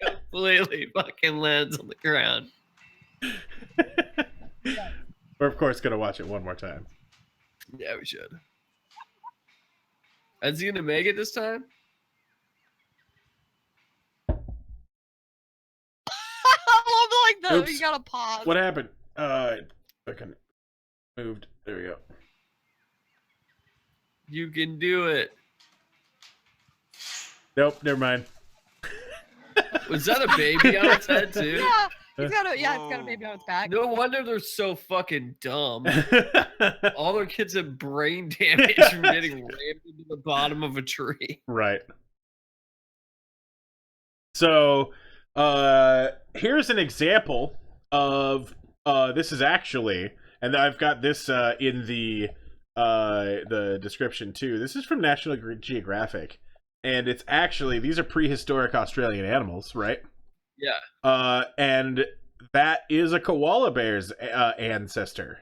Completely fucking lands on the ground.
We're of course gonna watch it one more time.
Yeah, we should. Is he gonna make it this time?
I love like
Oops.
you gotta pause.
What happened? Fucking moved. There we go.
You can do it.
Nope, never mind.
Was that a baby on its head too?
Yeah, it's got a baby on its back.
No wonder they're so fucking dumb. All their kids have brain damage from getting rammed into the bottom of a tree.
Right. So, here's an example of this is actually, and I've got this in the description too. This is from National Geographic, and it's actually, these are prehistoric Australian animals, right?
Yeah.
And that is a koala bear's ancestor.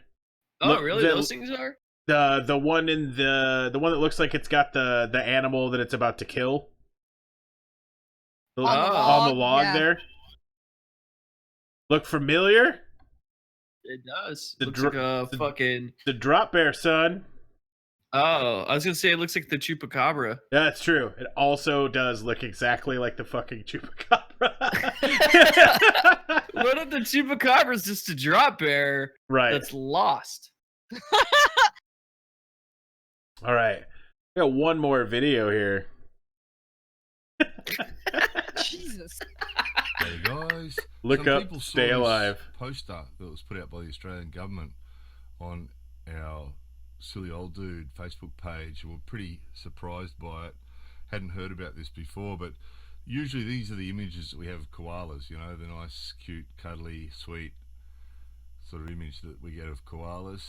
Oh,
Look,
really? Those things are?
The one in the one that looks like it's got the animal that it's about to kill. On the log
yeah.
there. Look familiar?
It does.
The
Looks like a fucking...
The drop bear, son.
Oh, I was gonna say it looks like the chupacabra.
Yeah, that's true. It also does look exactly like the fucking chupacabra.
What if the chupacabra's just a drop bear
Right.
that's lost?
All right. I got one more video here.
Jesus.
Hey guys,
Look
some
up,
people saw
stay
this
alive.
Poster that was put out by the Australian government on our silly old dude Facebook page, and were pretty surprised by it. Hadn't heard about this before, but usually these are the images that we have of koalas. You know, the nice, cute, cuddly, sweet sort of image that we get of koalas.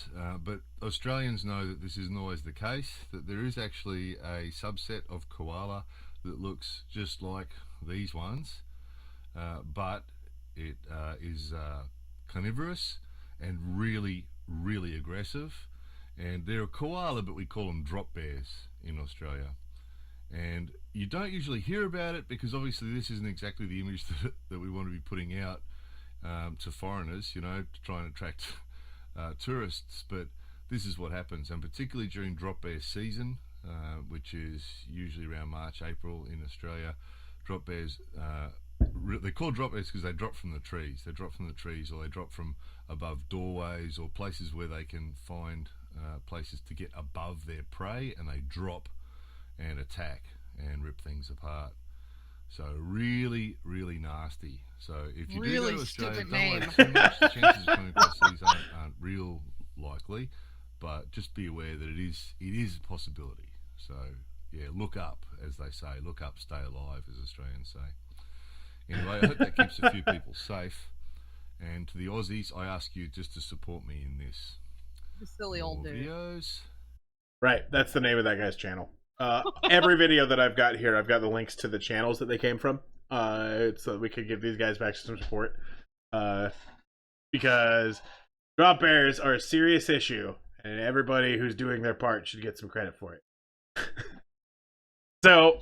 But Australians know that this isn't always the case. That there is actually a subset of koala that looks just like these ones. But it is carnivorous and really, really aggressive. And they're a koala, but we call them drop bears in Australia. And you don't usually hear about it because obviously this isn't exactly the image that we want to be putting out to foreigners, you know, to try and attract tourists. But this is what happens, and particularly during drop bear season, which is usually around March, April in Australia. Drop bears, they're called drop bears because they drop from the trees. They drop from the trees, or they drop from above doorways or places where they can find places to get above their prey, and they drop and attack and rip things apart. So really, really nasty. So if you
Really
do go to Australia,
stupid
don't worry
name.
too much. The chances of coming across these aren't real likely, but just be aware that it is a possibility. So yeah, look up, as they say. Look up, stay alive, as Australians say. Anyway, I hope that keeps a few people safe. And to the Aussies, I ask you just to support me in this.
The silly old
More
dude.
videos.
Right, that's the name of that guy's channel. Every video that I've got here, I've got the links to the channels that they came from, so that we could give these guys back some support. Because drop bears are a serious issue, and everybody who's doing their part should get some credit for it. So,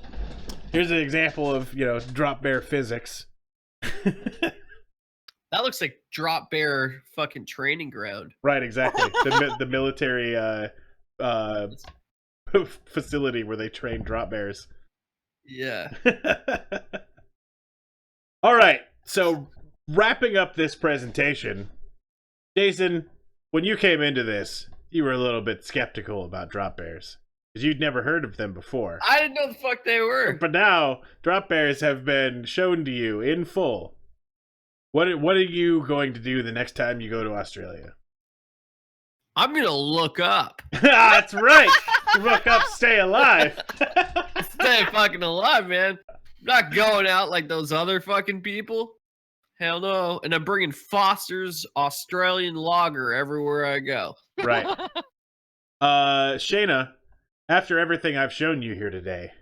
here's an example of, you know, drop bear physics.
That looks like drop bear fucking training ground.
Right, exactly. The military facility where they train drop bears.
Yeah.
All right, so wrapping up this presentation, Jason, when you came into this, you were a little bit skeptical about drop bears because you'd never heard of them before.
I didn't know the fuck they were.
But now drop bears have been shown to you in full. What are you going to do the next time you go to Australia?
I'm gonna look up.
That's right. Look up, stay alive.
Stay fucking alive, man. I'm not going out like those other fucking people. Hell no. And I'm bringing Foster's Australian lager everywhere I go.
Right. Shayna, after everything I've shown you here today,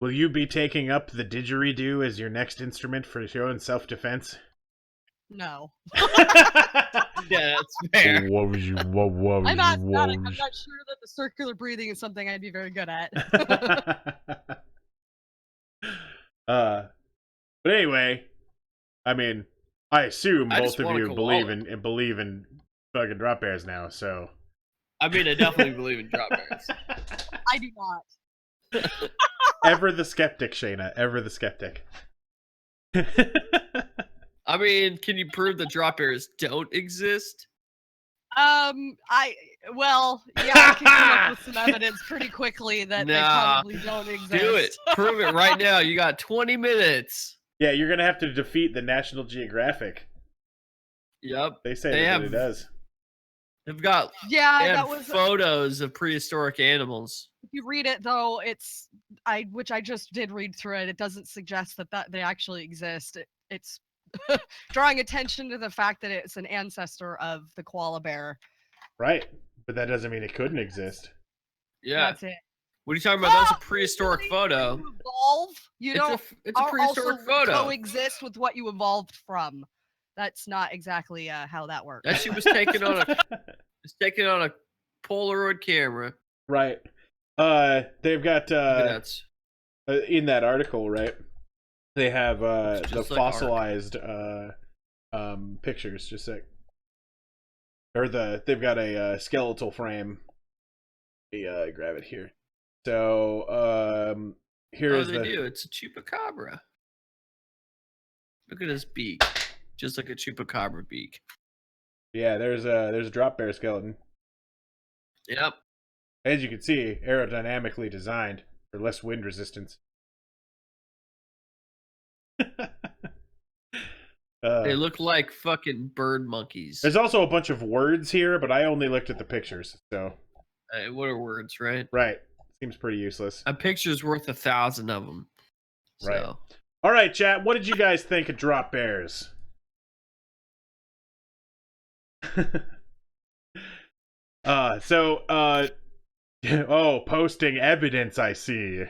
will you be taking up the didgeridoo as your next instrument for showing self-defense?
No.
Yeah, that's fair.
I'm
I'm not sure that the circular breathing is something I'd be very good at.
But anyway, I mean, I assume
I
both
just
of
want a
you
koala.
believe in fucking drop bears now, so.
I mean, I definitely believe in drop bears.
I do not.
Ever the skeptic, Shayna. Ever the skeptic.
I mean, can you prove that drop bears don't exist?
I can come up with some evidence pretty quickly that they
Nah,
probably don't exist.
Do it. Prove it right now. You got 20 minutes.
Yeah, you're gonna have to defeat the National Geographic.
Yep.
They say
They
that
have-
it does.
They've got
Yeah,
they
that
have
was.
photos of prehistoric animals.
If you read it though, which I just did read through it. It doesn't suggest that they actually exist. It's drawing attention to the fact that it's an ancestor of the koala bear.
Right. But that doesn't mean it couldn't exist.
Yeah.
That's it.
What are you talking about? That's a prehistoric photo.
You evolve. You don't
It's a prehistoric
also
photo.
coexist with what you evolved from. That's not exactly how that works.
That shit was taken on a Polaroid camera.
Right. They've got
That's
in that article, right? They have the
just like
fossilized pictures, just like, or they've got a skeletal frame. Let me grab it here. So here is
they do. It's a chupacabra. Look at his beak, just like a chupacabra beak.
Yeah, there's a drop bear skeleton.
Yep.
As you can see, aerodynamically designed for less wind resistance.
They look like fucking bird monkeys.
There's also a bunch of words here, but I only looked at the pictures, so.
What are words, right?
Right. Seems pretty useless.
A picture's worth 1,000 of them.
Right.
So.
All right, chat. What did you guys think of drop bears? Posting evidence, I see.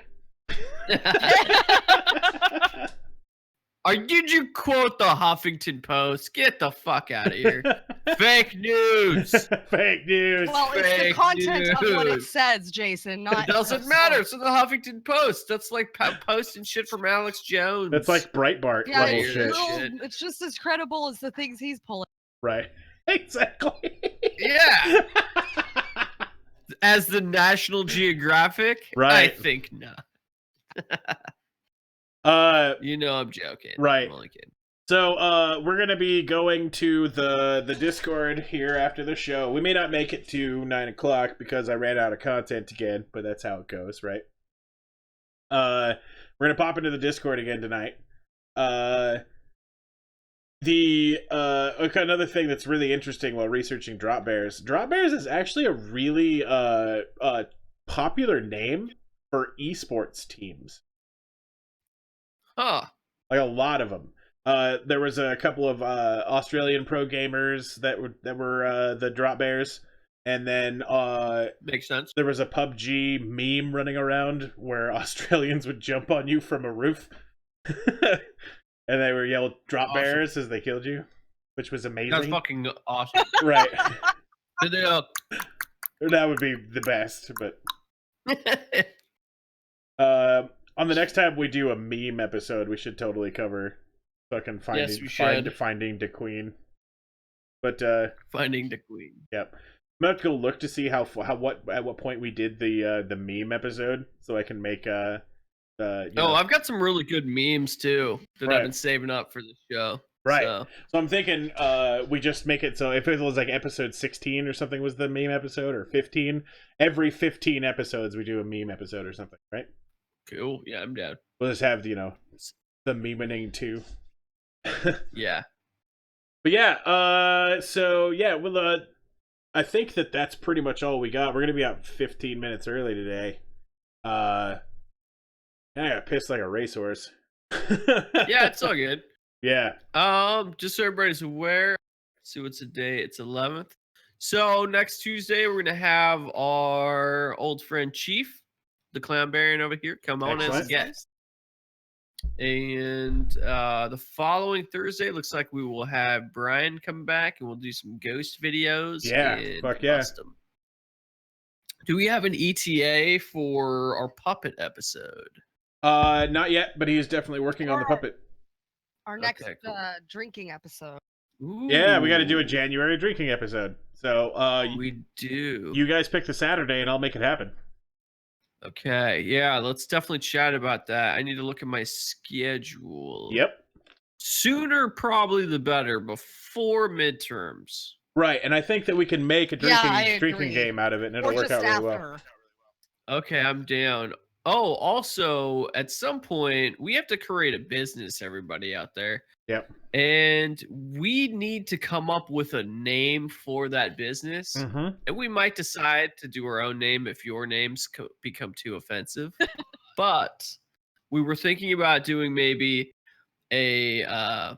Did you quote the Huffington Post? Get the fuck out of here. Fake news.
Fake news.
Well, it's the
Fake
content of what it
news.
says, Jason. Not
It doesn't matter. It's in the Huffington Post. That's like posting shit from Alex Jones.
That's like Breitbart
Yeah,
level
it's,
shit.
it's just as credible as the things he's pulling.
Right. Exactly.
Yeah. As the National Geographic,
Right.
I think not. You know I'm joking.
Right.
I'm only kidding.
So we're gonna be going to the Discord here after the show. We may not make it to 9 o'clock because I ran out of content again, but that's how it goes, right? We're gonna pop into the Discord again tonight. Another thing that's really interesting while researching Dropbears is actually a really popular name for esports teams.
Huh.
Like a lot of them. There was a couple of Australian pro gamers that were the Dropbears, and then
Makes sense.
there was a PUBG meme running around where Australians would jump on you from a roof, and they were yelled Dropbears as they killed you, which was amazing.
That's fucking awesome.
Right.
Did they,
That would be the best, but on the next time we do a meme episode, we should totally cover fucking finding the queen. But
Finding the Queen.
yep. I'm about to go look to see at what point we did the meme episode, so I can make
I've got some really good memes too that
Right.
I've been saving up for the show.
Right.
So,
So I'm thinking we just make it so if it was like episode 16 or something was the meme episode, or 15, every 15 episodes we do a meme episode or something, right?
cool. Yeah, I'm down.
We'll just have, the memening too.
Yeah.
But yeah, so yeah, well, I think that's pretty much all we got. We're gonna be out 15 minutes early today. I got pissed like a racehorse.
Yeah, it's all good.
Yeah.
Just so everybody's aware, let's see what's the date. It's 11th. So next Tuesday we're gonna have our old friend Chief, the Clown Baron over here, come on as a
Excellent.
guest. And the following Thursday looks like we will have Brian come back and we'll do some ghost videos.
Yeah,
and
fuck yeah.
custom. Do we have an ETA for our puppet episode?
Not yet, but he's definitely working on the puppet.
Our next
Okay, cool.
drinking episode.
Yeah, we got to do a
Ooh,
January drinking episode. So,
We do.
you guys pick the Saturday, and I'll make it happen.
Okay, yeah, let's definitely chat about that. I need to look at my schedule.
Yep.
Sooner, probably the better, before midterms.
Right, and I think that we can make a
I
drinking
agree.
game out of it, and it'll
Or
work
just
out really
after.
well.
Okay, I'm down. Oh, also, at some point, we have to create a business, everybody out there.
Yep.
And we need to come up with a name for that business.
Mm-hmm.
And we might decide to do our own name if your names become too offensive. But we were thinking about doing maybe a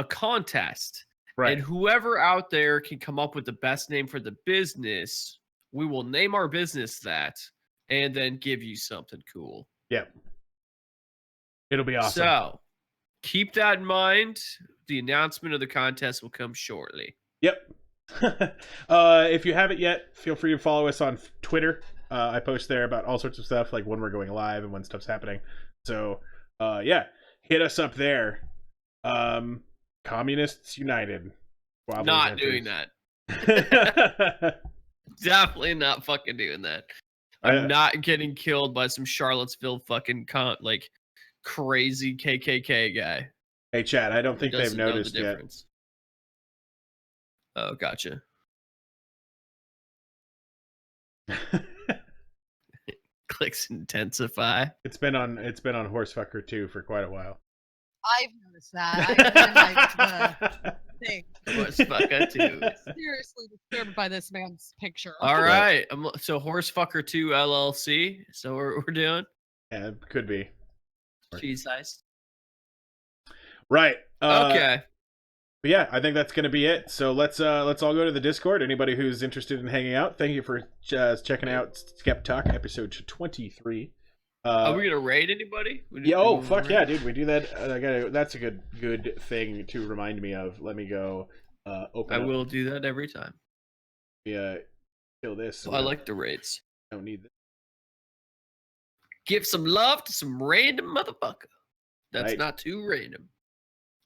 contest.
Right.
And whoever out there can come up with the best name for the business, we will name our business that and then give you something cool.
Yep. It'll be awesome.
So keep that in mind. The announcement of the contest will come shortly.
Yep. If you haven't yet, feel free to follow us on Twitter. I post there about all sorts of stuff, like when we're going live and when stuff's happening. So, yeah, hit us up there. Communists United. Wobbly
Not
Adventures.
doing that. Definitely not fucking doing that. I'm not getting killed by some Charlottesville fucking crazy KKK guy.
Hey, Chad, I don't
who
think they've
doesn't know the
noticed yet.
difference. Oh, gotcha. Clicks intensify.
It's been on Horsefucker 2 for quite a while.
I've noticed that. I've been like the thing.
Horsefucker 2.
Seriously disturbed by this man's picture.
All right. So Horsefucker 2 LLC. So we're doing.
Yeah, it could be.
Cheese heist.
Right.
Okay.
But yeah, I think that's going to be it. So let's all go to the Discord. Anybody who's interested in hanging out, thank you for checking out Skeptalk episode 23.
Are we gonna raid anybody?
Yeah. Oh, fuck yeah, dude. We do that. That's a good thing to remind me of. Let me go. Open.
I will do that every time.
Yeah. Kill this.
So I like the raids.
Don't need this.
Give some love to some random motherfucker. That's
Right.
not too random.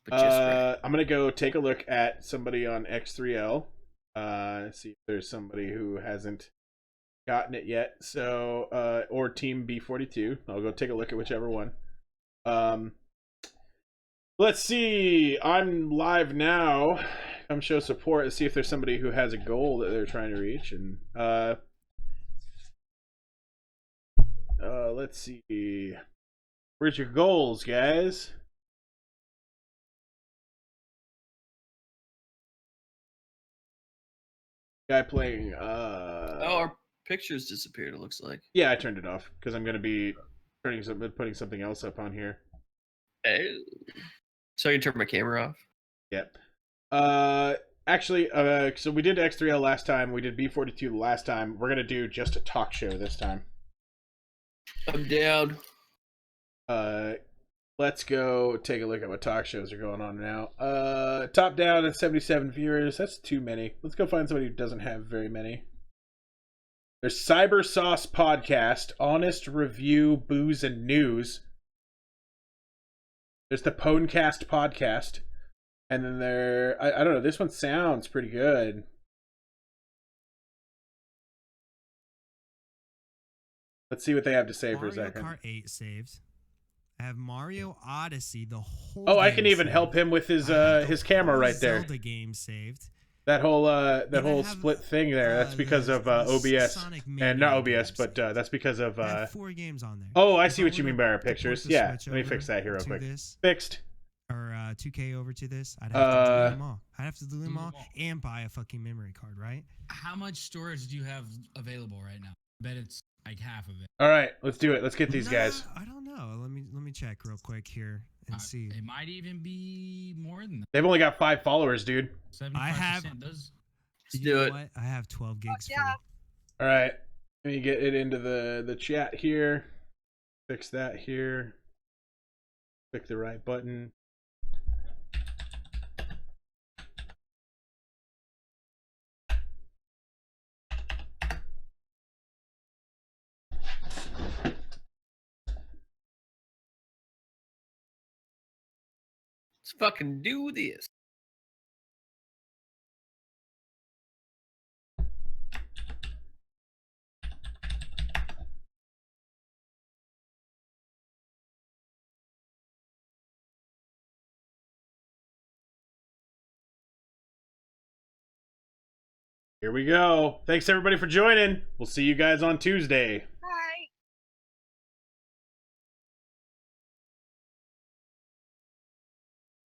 But just random.
I'm gonna go take a look at somebody on X3L. See if there's somebody who hasn't gotten it yet. So, or Team B42. I'll go take a look at whichever one. Let's see. I'm live now. Come show support. Let's see if there's somebody who has a goal that they're trying to reach. And let's see. Where's your goals, guys? Guy playing.
Oh, our pictures disappeared. It looks like.
Yeah, I turned it off because I'm gonna be putting something else up on here.
Oh. So I can turn my camera off.
Yep. Actually, so we did X3L last time. We did B42 the last time. We're gonna do just a talk show this time.
I'm down.
Let's go take a look at what talk shows are going on now. Top down at 77 viewers. That's too many. Let's go find somebody who doesn't have very many. There's Cyber Sauce Podcast, Honest Review, Booze and News. There's the Ponecast Podcast. And then I don't know, this one sounds pretty good. Let's see what they have to say for a second.
Mario Kart 8 saved. I have Mario Odyssey, the whole
Oh, I
game
can even
saved.
help him with his camera right there.
Zelda game saved.
That whole
I have,
split thing there. That's because of OBS,
Sonic
and not
Mania
OBS,
games
but that's because of.
I have 4 games on there.
Oh, I
If
see what you
were
mean
to
by our
port
pictures.
the
Yeah,
Switch
let me
over
fix that here real
to
quick.
this,
Fixed.
or 2K over to this, I'd have to delete them all. I'd have to delete them all and buy a fucking memory card, right?
How much storage do you have available right now? I bet it's like half of it.
All right, let's do it. Let's get these guys.
I don't know. Let me check real quick here and see.
It might even be more than that.
They've only got 5 followers, dude.
75%. Those.
Let's
You
do
know
it.
what? I have 12 gigs
yeah.
All right, let me get it into the chat here. Fix that here. Click the right button.
Let's fucking do this.
Here we go. Thanks everybody for joining. We'll see you guys on Tuesday.